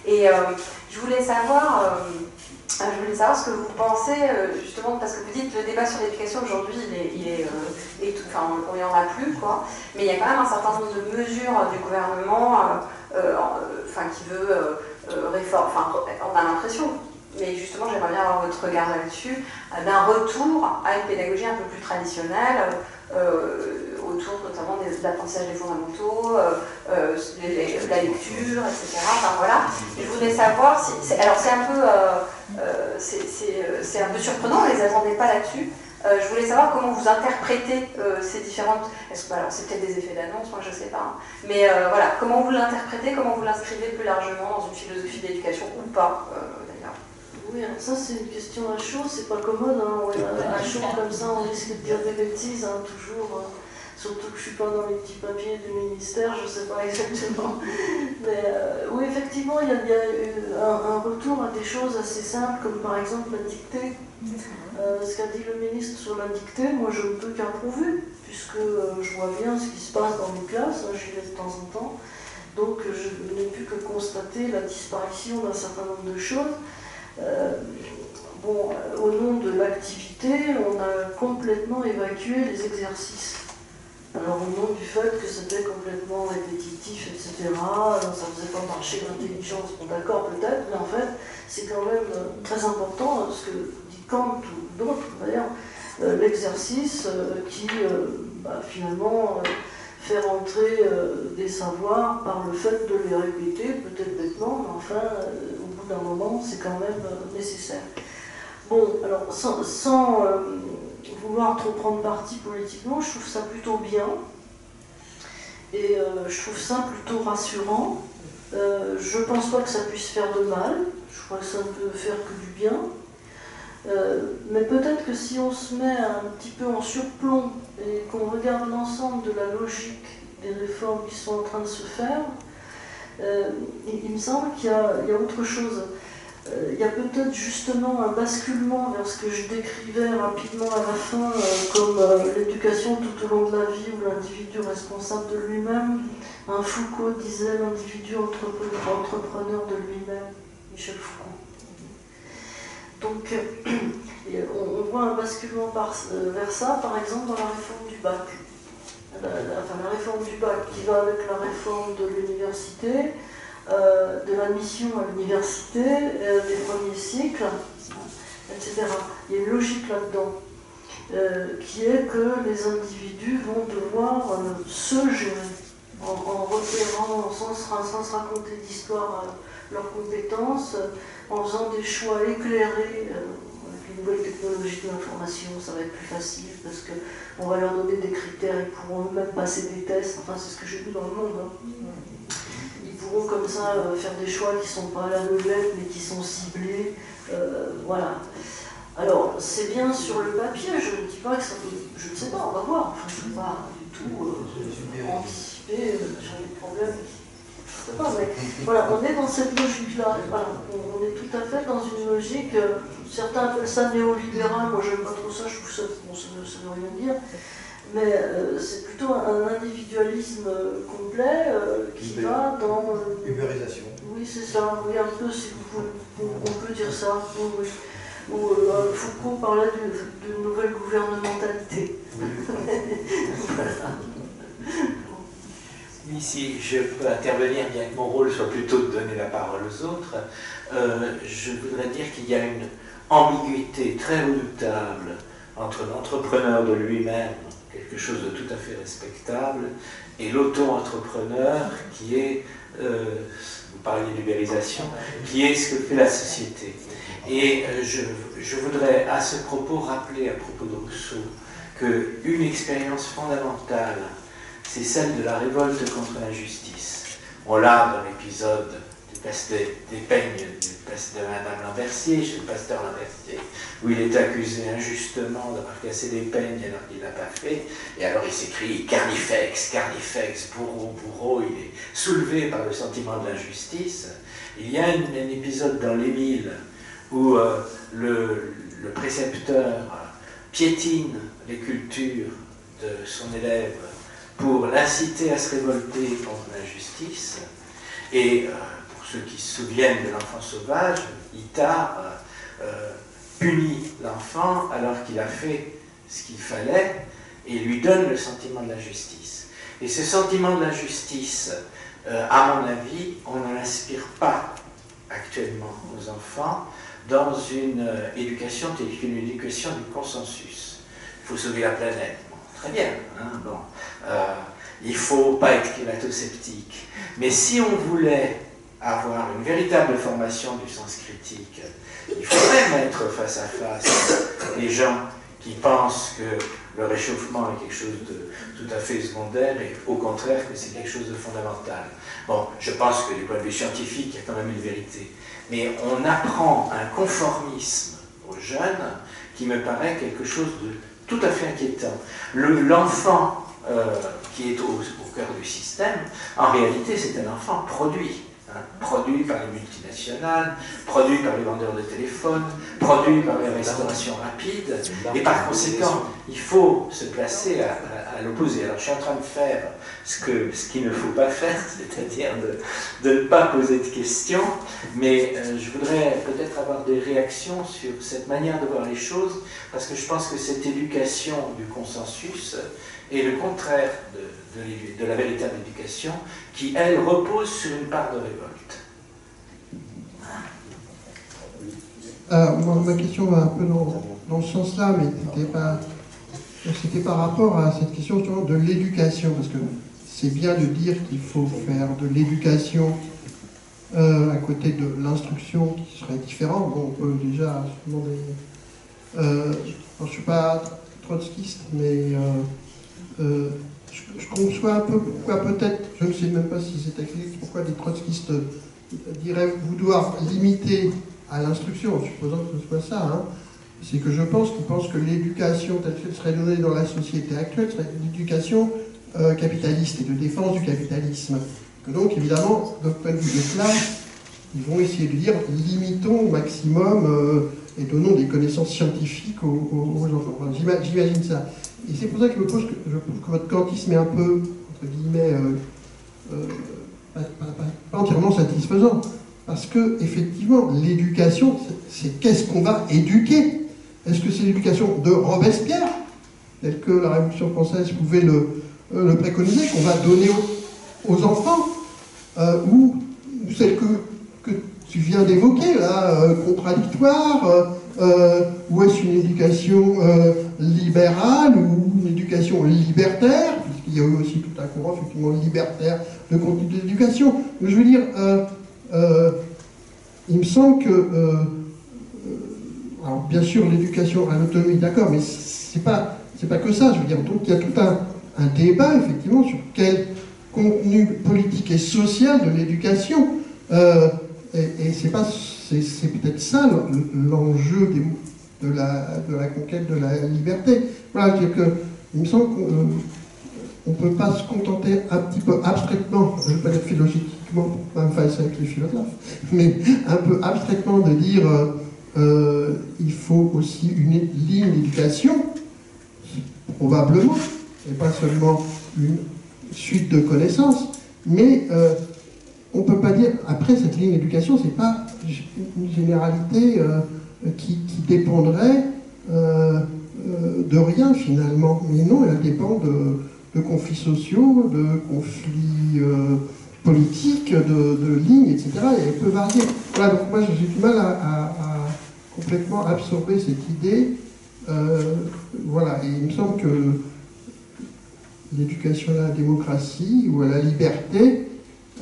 Et je voulais savoir ce que vous pensez, justement, parce que vous dites le débat sur l'éducation aujourd'hui, enfin, on n'y en a plus, quoi. Mais il y a quand même un certain nombre de mesures du gouvernement, qui veut réformer. Enfin, on a l'impression, mais justement, j'aimerais bien avoir votre regard là-dessus, d'un retour à une pédagogie un peu plus traditionnelle, autour notamment de l'apprentissage des fondamentaux, de la lecture, etc. Enfin voilà. Et je voulais savoir si, alors c'est un peu surprenant, on ne les attendait pas là-dessus. Je voulais savoir comment vous interprétez ces différentes. Alors c'est peut-être des effets d'annonce, moi je ne sais pas. Hein. Mais voilà, comment vous l'interprétez, comment vous l'inscrivez plus largement dans une philosophie d'éducation ou pas d'ailleurs. Oui, alors ça c'est une question à chaud, c'est pas commode, hein. Ouais, à chaud comme ça on risque de dire des bêtises, hein, toujours. Surtout que je suis pas dans les petits papiers du ministère, je sais pas exactement. Mais oui, effectivement, il y a un retour à des choses assez simples, comme par exemple la dictée. Ce qu'a dit le ministre sur la dictée, moi je ne peux qu'approuver, puisque je vois bien ce qui se passe dans les classes, hein, j'y vais de temps en temps. Donc je n'ai pu que constater la disparition d'un certain nombre de choses. Au nom de l'activité, on a complètement évacué les exercices. Alors au nom du fait que c'était complètement répétitif, etc., ça ne faisait pas marcher l'intelligence, bon d'accord peut-être, mais en fait c'est quand même très important, ce que dit Kant ou d'autres d'ailleurs, l'exercice qui finalement fait rentrer des savoirs par le fait de les répéter, peut-être bêtement, mais enfin au bout d'un moment c'est quand même nécessaire. Bon, alors sans vouloir trop prendre parti politiquement, je trouve ça plutôt bien et je trouve ça plutôt rassurant. Je ne pense pas que ça puisse faire de mal, je crois que ça ne peut faire que du bien. Mais peut-être que si on se met un petit peu en surplomb et qu'on regarde l'ensemble de la logique des réformes qui sont en train de se faire, il me semble qu'il y a autre chose. Il y a peut-être justement un basculement vers ce que je décrivais rapidement à la fin, comme l'éducation tout au long de la vie ou l'individu responsable de lui-même. Foucault disait l'individu entrepreneur de lui-même, Michel Foucault. Donc on voit un basculement vers ça, par exemple dans la réforme du bac. La réforme du bac qui va avec la réforme de l'université, de l'admission à l'université, des premiers cycles, etc. Il y a une logique là-dedans, qui est que les individus vont devoir se gérer, en repérant, sans se raconter d'histoire, leurs compétences, en faisant des choix éclairés. Avec les nouvelles technologies de l'information, ça va être plus facile, parce qu'on va leur donner des critères, ils pourront eux-mêmes passer des tests, enfin c'est ce que j'ai vu dans le monde. Hein. Pourront comme ça faire des choix qui ne sont pas à l'aveuglette mais qui sont ciblés. Voilà. Alors, c'est bien sur le papier, je ne dis pas que ça peut. Je ne sais pas, on va voir. Enfin, je ne peux pas du tout anticiper sur les problèmes. Je ne sais pas, mais voilà, on est dans cette logique-là. Voilà. On est tout à fait dans une logique. Certains appellent ça néolibéral, moi j'aime pas trop ça, je trouve que ça ne veut rien dire. Mais c'est plutôt un individualisme complet qui va dans... Ubérisation. Oui, c'est ça. Oui, un peu, si on peut dire ça. Oui. Où Foucault parlait d'une nouvelle gouvernementalité. Voilà. Oui, si je peux intervenir, bien que mon rôle soit plutôt de donner la parole aux autres, je voudrais dire qu'il y a une ambiguïté très redoutable entre l'entrepreneur de lui-même, quelque chose de tout à fait respectable, et l'auto-entrepreneur qui est, vous parliez d'ubérisation, qui est ce que fait la société. Et je voudrais à ce propos rappeler, à propos de Rousseau, qu'une expérience fondamentale, c'est celle de la révolte contre l'injustice. On l'a dans l'épisode du des peignes de Madame Lambertier, chez le pasteur Lambertier, où il est accusé injustement d'avoir cassé des peignes alors qu'il ne l'a pas fait. Et alors il s'écrie Carnifex, Carnifex, bourreau, bourreau. Il est soulevé par le sentiment de l'injustice. Il y a un épisode dans l'Émile où le précepteur piétine les cultures de son élève pour l'inciter à se révolter contre l'injustice. Et pour ceux qui se souviennent de l'enfant sauvage, Itard punit l'enfant alors qu'il a fait ce qu'il fallait et lui donne le sentiment de l'injustice. Et ce sentiment de l'injustice, à mon avis, on ne l'inspire pas actuellement aux enfants dans une éducation telle qu'une éducation du consensus. Il faut sauver la planète. Bon, très bien. Hein, bon. Il ne faut pas être climato-sceptique. Mais si on voulait avoir une véritable formation du sens critique, il faudrait mettre face à face les gens qui pensent que le réchauffement est quelque chose de tout à fait secondaire et au contraire que c'est quelque chose de fondamental. Bon, je pense que du point de vue scientifique, il y a quand même une vérité. Mais on apprend un conformisme aux jeunes qui me paraît quelque chose de tout à fait inquiétant. L'enfant qui est au cœur du système, en réalité, c'est un enfant produit. Produit par les multinationales, produit par les vendeurs de téléphones, produit par les restaurations rapides, et par conséquent, il faut se placer à l'opposé. Alors je suis en train de faire ce qu'il ne faut pas faire, c'est-à-dire de ne pas poser de questions, mais je voudrais peut-être avoir des réactions sur cette manière de voir les choses, parce que je pense que cette éducation du consensus est le contraire de la véritable éducation, qui, elle, repose sur une part de révolte. Alors, ma question va un peu dans ce sens-là, mais c'était par rapport à cette question justement de l'éducation, parce que c'est bien de dire qu'il faut faire de l'éducation à côté de l'instruction qui serait différente. Bon, on peut déjà se demander... je ne suis pas trotskiste, mais... je conçois un peu pourquoi peut-être, je ne sais même pas si c'est écrit, pourquoi les trotskistes diraient vouloir limiter à l'instruction, en supposant que ce soit ça, hein. C'est que je pense qu'ils pensent que l'éducation telle qu'elle serait donnée dans la société actuelle serait une éducation capitaliste et de défense du capitalisme. Que donc, évidemment, d'un point de vue de classe, ils vont essayer de dire limitons au maximum et donnons des connaissances scientifiques aux enfants. Enfin, j'imagine ça. Et c'est pour ça que je trouve que votre kantisme est un peu, entre guillemets, pas entièrement satisfaisant. Parce que, effectivement, l'éducation, c'est qu'est-ce qu'on va éduquer? Est-ce que c'est l'éducation de Robespierre, telle que la Révolution française pouvait le préconiser, qu'on va donner aux enfants, ou celle que tu viens d'évoquer, là, contradictoire, ou est-ce une éducation libérale ou une éducation libertaire, puisqu'il y a eu aussi tout un courant effectivement libertaire de contenu de l'éducation. Je veux dire, il me semble que, alors bien sûr l'éducation à l'autonomie, d'accord, mais c'est pas que ça, je veux dire, donc il y a tout un débat effectivement sur quel contenu politique et social de l'éducation, et c'est peut-être ça l'enjeu de la conquête de la liberté. Voilà, c'est que il me semble qu'on ne peut pas se contenter un petit peu abstraitement, je ne vais pas dire philosophiquement pour pas me faire ça avec les philosophes, mais un peu abstraitement de dire il faut aussi une ligne d'éducation, probablement, et pas seulement une suite de connaissances, mais on ne peut pas dire, après cette ligne d'éducation, c'est pas une généralité qui dépendrait de rien finalement, mais non, elle dépend de conflits sociaux, de conflits politiques, de lignes, etc. Et elle peut varier. Voilà, donc moi j'ai du mal à complètement absorber cette idée. Voilà, et il me semble que l'éducation à la démocratie ou à la liberté,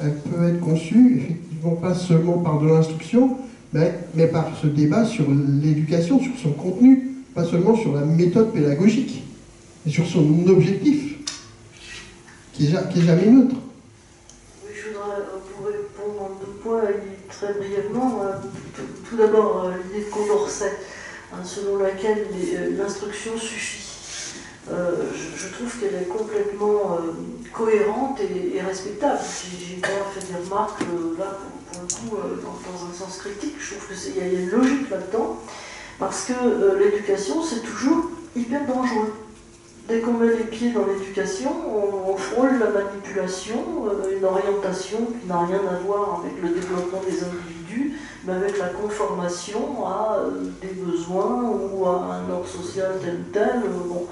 elle peut être conçue effectivement pas seulement par de l'instruction, mais par ce débat sur l'éducation, sur son contenu, pas seulement sur la méthode pédagogique, mais sur son objectif, qui est jamais neutre. Oui, je voudrais, pour répondre en 2 points très brièvement. Tout d'abord, l'idée de Condorcet, selon laquelle l'instruction suffit. Je trouve qu'elle est complètement cohérente et respectable. J'ai d'ailleurs fait des remarques là, pour le coup, dans un sens critique. Je trouve qu'il y a une logique là-dedans, parce que l'éducation, c'est toujours hyper dangereux. Dès qu'on met les pieds dans l'éducation, on frôle la manipulation, une orientation qui n'a rien à voir avec le développement des individus, mais avec la conformation à des besoins ou à un ordre social tel ou tel. Bon.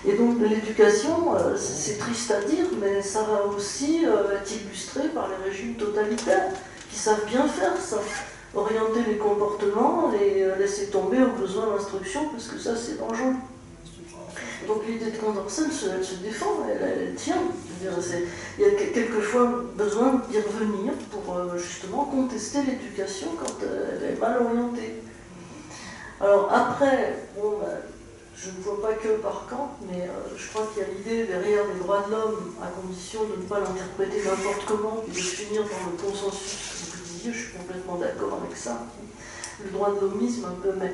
Et donc l'éducation, c'est triste à dire, mais ça va aussi être illustré par les régimes totalitaires, qui savent bien faire ça. Orienter les comportements, les laisser tomber aux besoins d'instruction, parce que ça c'est dangereux. Donc l'idée de Condorcet, elle se défend, elle tient. Il y a quelquefois besoin d'y revenir pour justement contester l'éducation quand elle est mal orientée. Alors après, bon, je ne vois pas que par Kant, mais je crois qu'il y a l'idée derrière les droits de l'homme, à condition de ne pas l'interpréter n'importe comment, et de finir dans le consensus, comme vous disiez, je suis complètement d'accord avec ça. Le droit de l'homisme un peu, mais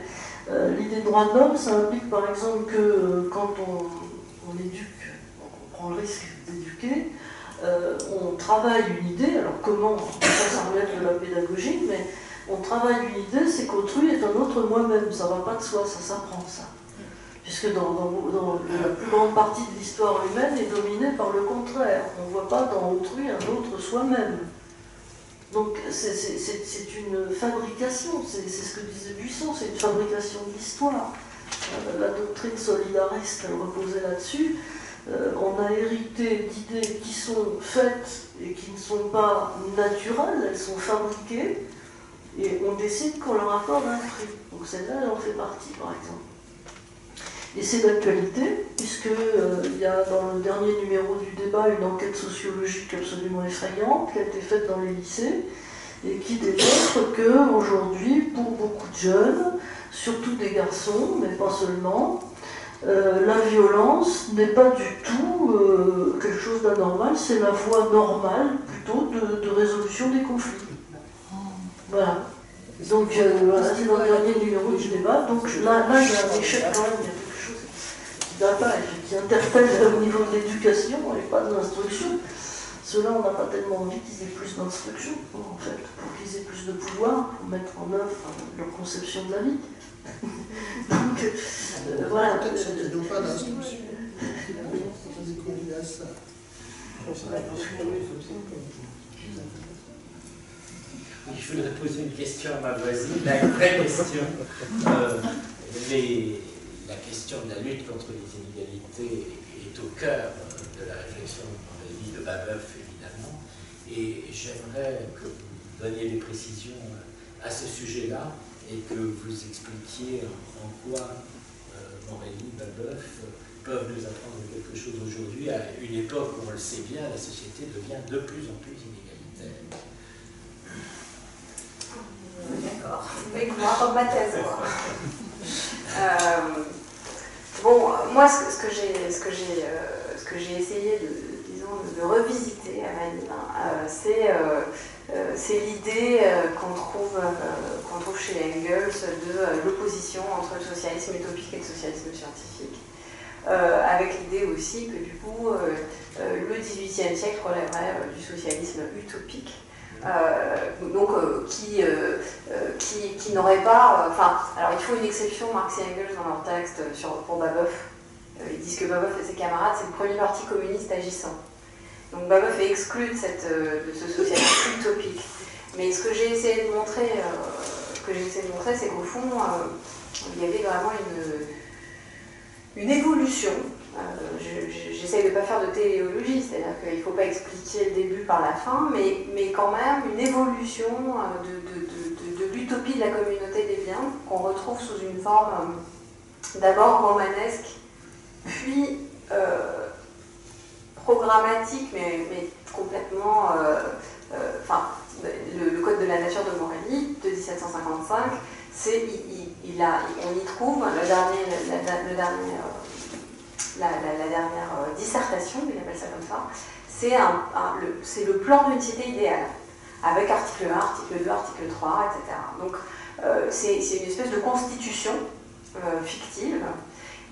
l'idée de droit de l'homme, ça implique par exemple que quand on éduque, on prend le risque d'éduquer, on travaille une idée, alors comment, ça relève de la pédagogie, mais on travaille une idée, c'est qu'autrui est un autre moi-même, ça ne va pas de soi, ça s'apprend ça. Puisque dans la plus grande partie de l'histoire humaine est dominée par le contraire, on ne voit pas dans autrui un autre soi-même. Donc c'est une fabrication, c'est ce que disait Buisson, c'est une fabrication de l'histoire. La doctrine solidariste, elle reposait là-dessus. On a hérité d'idées qui sont faites et qui ne sont pas naturelles, elles sont fabriquées, et on décide qu'on leur accorde un prix. Donc celle-là, elle en fait partie, par exemple. Et c'est d'actualité, puisqu'il y a dans le dernier numéro du débat une enquête sociologique absolument effrayante qui a été faite dans les lycées et qui démontre qu'aujourd'hui, pour beaucoup de jeunes, surtout des garçons, mais pas seulement, la violence n'est pas du tout quelque chose d'anormal, c'est la voie normale plutôt de résolution des conflits. Voilà. Donc voilà, c'est dans le dernier numéro du débat. Donc là il y a un échec quand même, il y a quelque chose qui interpelle au niveau de l'éducation et pas de l'instruction. Ceux-là, on n'a pas tellement envie qu'ils aient plus d'instruction, en fait, pour qu'ils aient plus de pouvoir, pour mettre en œuvre leur conception de la vie. Donc, voilà. Peut-être qu'ils n'ont pas d'instruction. Ils conduisent à ça. Je voudrais poser une question à ma voisine, la vraie question. La question de la lutte contre les inégalités est au cœur de la réflexion de Babeuf, évidemment, et j'aimerais que vous donniez des précisions à ce sujet-là et que vous expliquiez en quoi Morelli, Babeuf peuvent nous apprendre quelque chose aujourd'hui, à une époque où on le sait bien, la société devient de plus en plus inégalitaire. D'accord, vous voulez que je raconte ma thèse, quoi. Bon, moi, ce que j'ai essayé de revisiter à Manille, c'est l'idée qu'on trouve chez Engels de l'opposition entre le socialisme utopique et le socialisme scientifique, avec l'idée aussi que du coup, le XVIIIe siècle relèverait du socialisme utopique. Qui n'aurait pas... alors il faut une exception, Marx et Engels dans leur texte pour Babeuf. Ils disent que Babeuf et ses camarades, c'est le premier parti communiste agissant. Donc Babeuf est exclu de ce socialisme utopique. Mais ce que j'ai essayé de montrer, c'est qu'au fond, il y avait vraiment une évolution. J'essaye de ne pas faire de téléologie, c'est-à-dire qu'il ne faut pas expliquer le début par la fin, mais quand même une évolution de l'utopie de la communauté des biens qu'on retrouve sous une forme d'abord romanesque, puis programmatique, mais complètement... le Code de la nature de Morelli, de 1755, on y trouve la dernière dissertation, il appelle ça comme ça, c'est le plan d'une cité idéale, avec article 1, article 2, article 3, etc. Donc c'est une espèce de constitution fictive.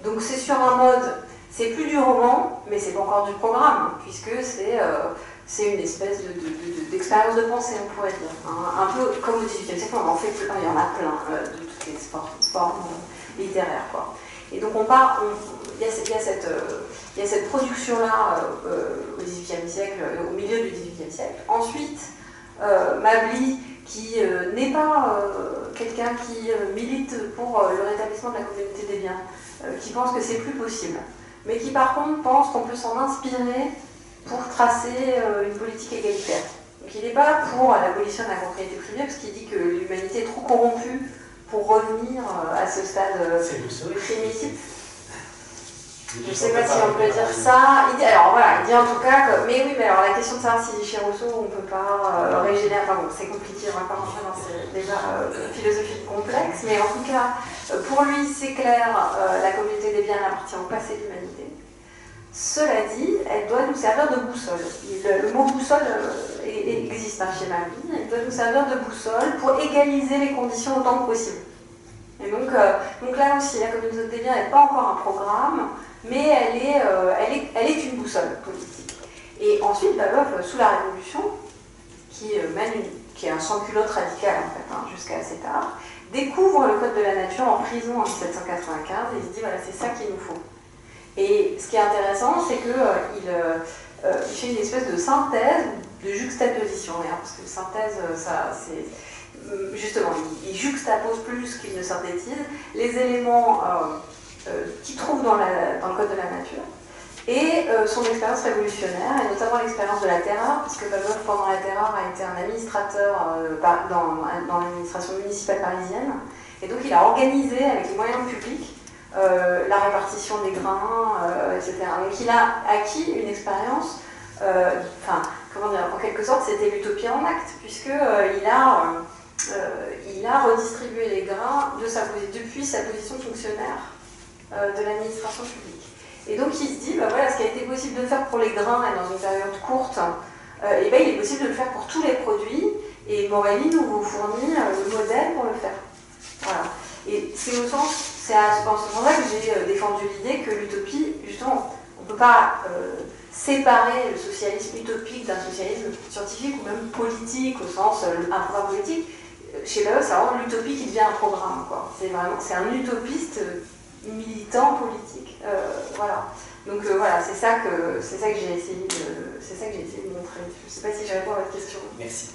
Donc c'est sur un mode, c'est plus du roman, mais c'est pas encore du programme, puisque c'est une espèce d'expérience de pensée, on pourrait dire. Un peu comme au XVIIIe siècle, on en fait plein, il y en a plein de toutes les formes littéraires, quoi. Et donc il y a cette production-là au XVIIIe siècle, au milieu du XVIIIe siècle. Ensuite, Mably, qui n'est pas quelqu'un qui milite pour le rétablissement de la communauté des biens, qui pense que c'est plus possible, mais qui par contre pense qu'on peut s'en inspirer pour tracer une politique égalitaire. Donc il n'est pas pour l'abolition de la propriété privée, parce qu'il dit que l'humanité est trop corrompue pour revenir à ce stade primitif. Je ne sais pas si on peut dire ça. Il dit en tout cas que, mais oui, mais alors la question de savoir si chez Rousseau on ne peut pas régénérer, enfin bon, c'est compliqué, on ne va pas rentrer dans ces débats philosophiques complexes, mais en tout cas, pour lui c'est clair, la communauté des biens appartient au passé de l'humanité. Cela dit, elle doit nous servir de boussole. Le mot boussole existe chez Mably. Elle doit nous servir de boussole pour égaliser les conditions autant que possible. Et donc là aussi, la communauté des biens n'est pas encore un programme, mais elle est une boussole politique. Et ensuite, Pavlov, sous la Révolution, qui est un sans-culotte radical en fait, jusqu'à assez tard, découvre le code de la nature en prison en 1795 et il se dit voilà, c'est ça qu'il nous faut. Et ce qui est intéressant, c'est qu'il fait une espèce de synthèse, de juxtaposition, parce que synthèse, ça, c'est justement, il juxtapose plus qu'il ne synthétise les éléments qu'il trouve dans le code de la nature et son expérience révolutionnaire, et notamment l'expérience de la terreur, parce que Pavlov, pendant la terreur, a été un administrateur dans l'administration municipale parisienne, et donc il a organisé avec les moyens publics la répartition des grains, etc. Donc il a acquis une expérience, en quelque sorte, c'était l'utopie en acte, puisqu'il il a redistribué les grains depuis sa position de fonctionnaire de l'administration publique. Et donc il se dit, voilà, ce qui a été possible de faire pour les grains et dans une période courte, il est possible de le faire pour tous les produits, et Morelli nous fournit le modèle pour le faire. Voilà. Et c'est à ce moment-là que j'ai défendu l'idée que l'utopie, justement, on ne peut pas séparer le socialisme utopique d'un socialisme scientifique ou même politique, au sens un programme politique. Chez Pavlov, c'est vraiment l'utopie qui devient un programme, quoi. C'est un utopiste militant politique. Voilà. Donc voilà, c'est ça que j'ai essayé de montrer. Je ne sais pas si je réponds à votre question. Merci.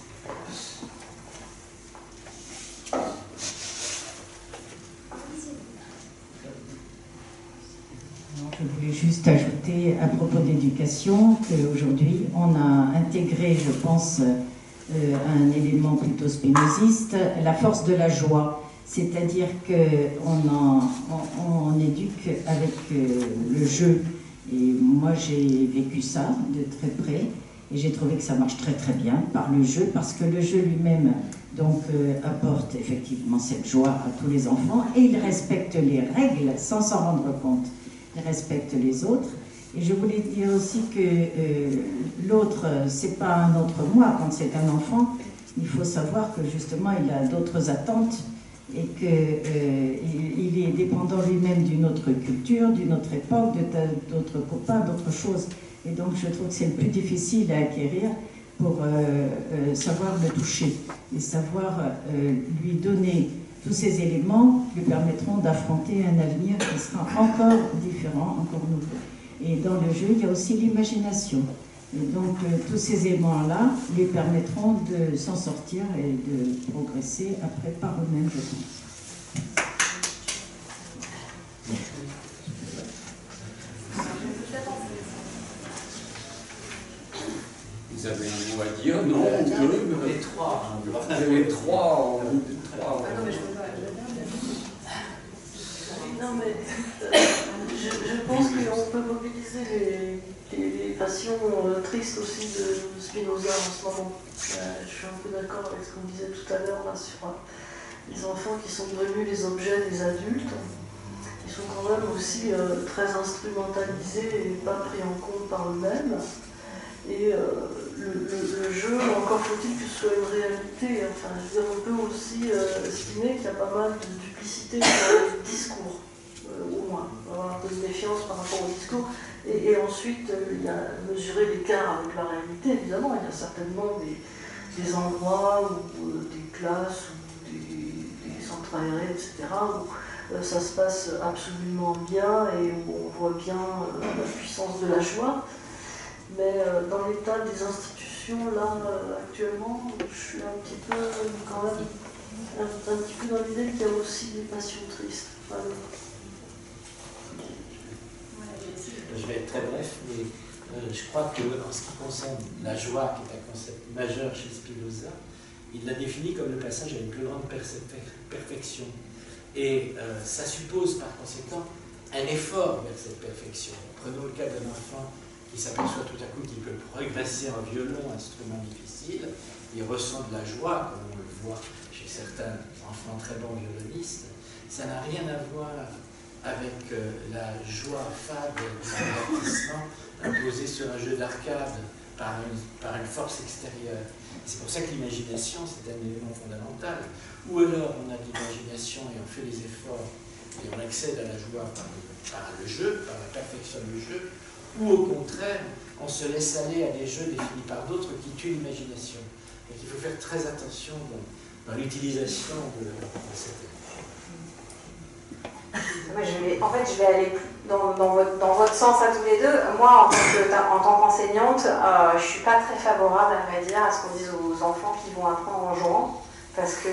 Je voulais juste ajouter à propos d'éducation qu'aujourd'hui on a intégré, je pense, un élément plutôt spinoziste, la force de la joie. C'est-à-dire qu'on éduque avec le jeu. Et moi j'ai vécu ça de très près et j'ai trouvé que ça marche très très bien par le jeu, parce que le jeu lui-même apporte effectivement cette joie à tous les enfants et il respecte les règles sans s'en rendre compte. Il respecte les autres. Et je voulais dire aussi que l'autre, c'est pas un autre moi. Quand c'est un enfant, il faut savoir que justement il a d'autres attentes et qu'il est dépendant lui-même d'une autre culture, d'une autre époque, d'autres copains, d'autres choses. Et donc je trouve que c'est le plus difficile à acquérir pour savoir le toucher et savoir lui donner tous ces éléments qui lui permettront d'affronter un avenir qui sera encore différent, encore nouveau. Et dans le jeu, il y a aussi l'imagination. Et donc, tous ces éléments-là lui permettront de s'en sortir et de progresser après par eux-mêmes, je pense. Vous avez un mot à dire? Non, les trois. Vous avez les trois en groupe de trois. Non, mais je pense qu'on peut mobiliser les passions tristes aussi de Spinoza en ce moment. Je suis un peu d'accord avec ce qu'on disait tout à l'heure là sur les enfants qui sont devenus les objets des adultes. Ils sont quand même aussi très instrumentalisés et pas pris en compte par eux-mêmes. Et le jeu, encore faut-il que ce soit une réalité. Enfin, je veux dire, on peut aussi estimer qu'il y a pas mal de duplicité dans le discours, au moins. On va avoir un peu de méfiance par rapport au discours. Et ensuite, il y a mesurer l'écart avec la réalité, évidemment. Il y a certainement des endroits, ou des classes, ou des centres aérés, etc., où ça se passe absolument bien et où on voit bien la puissance de la joie. Mais dans l'état des institutions, là, actuellement, je suis un petit peu, quand même, un petit peu dans l'idée qu'il y a aussi des passions tristes. Voilà. Je vais être très bref, mais je crois qu'en ce qui concerne la joie, qui est un concept majeur chez Spinoza, il la définit comme le passage à une plus grande perfection. Et ça suppose par conséquent un effort vers cette perfection. Prenons le cas d'un enfant qui s'aperçoit tout à coup qu'il peut progresser en violon, instrument difficile, il ressent de la joie, comme on le voit chez certains enfants très bons violonistes. Ça n'a rien à voir avec la joie fade du divertissement imposée sur un jeu d'arcade par une force extérieure. C'est pour ça que l'imagination, c'est un élément fondamental. Ou alors on a de l'imagination et on fait des efforts et on accède à la joie par le jeu, par la perfection du jeu, ou au contraire, on se laisse aller à des jeux définis par d'autres qui tuent l'imagination. Donc il faut faire très attention dans l'utilisation de cette En fait, je vais aller dans votre sens à tous les deux. Moi, en tant qu'enseignante, je ne suis pas très favorable, à vrai dire, à ce qu'on dise aux enfants qui vont apprendre en jouant. Parce que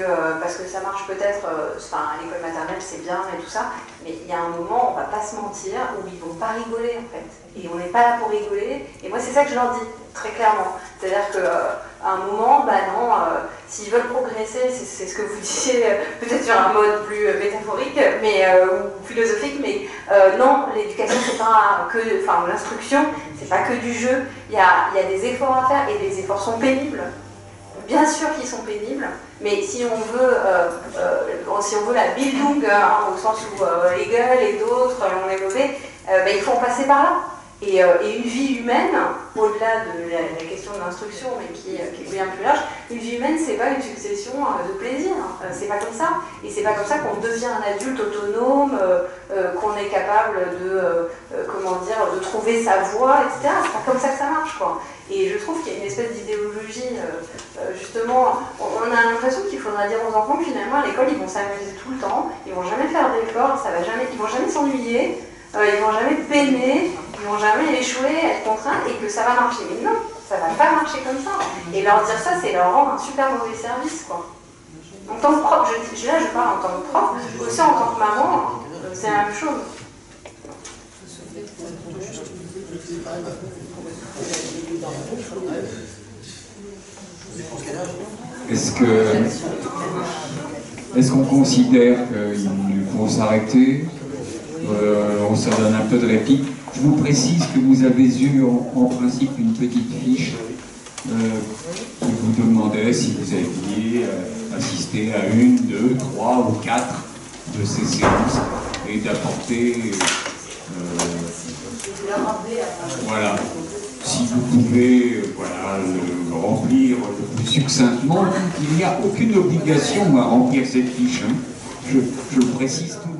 ça marche peut-être, à l'école maternelle c'est bien et tout ça, mais il y a un moment, on va pas se mentir, où ils vont pas rigoler en fait. Et on n'est pas là pour rigoler, et moi c'est ça que je leur dis, très clairement. C'est-à-dire qu'à un moment, non, s'ils veulent progresser, c'est ce que vous disiez, peut-être sur un mode plus métaphorique, ou philosophique, mais non, l'éducation c'est pas que, l'instruction, c'est pas que du jeu, il y a des efforts à faire, et les efforts sont pénibles. Bien sûr qu'ils sont pénibles, mais si on veut la Bildung, au sens où Hegel et d'autres l'ont développé, il faut en passer par là. Et une vie humaine, au-delà de la question de l'instruction, mais qui est bien plus large, une vie humaine, c'est pas une succession de plaisirs. C'est pas comme ça. Et c'est pas comme ça qu'on devient un adulte autonome, qu'on est capable de trouver sa voie, etc. C'est pas comme ça que ça marche, quoi. Et je trouve qu'il y a une espèce d'idéologie, justement, on a l'impression qu'il faudra dire aux enfants que finalement à l'école ils vont s'amuser tout le temps, ils vont jamais faire d'efforts, ils vont jamais s'ennuyer, ils vont jamais peiner, ils vont jamais échouer, être contraints et que ça va marcher. Mais non, ça va pas marcher comme ça. Et leur dire ça, c'est leur rendre un super mauvais service, quoi. En tant que prof, là je parle en tant que prof, aussi en tant que maman, c'est la même chose. Est-ce qu'on considère qu'il faut s'arrêter? On se donne un peu de répit. Je vous précise que vous avez eu en principe une petite fiche qui vous demandait si vous aviez assisté à 1, 2, 3 ou 4 de ces séances et d'apporter voilà. Si vous pouvez le remplir le plus succinctement, il n'y a aucune obligation à remplir cette fiche. Je le précise tout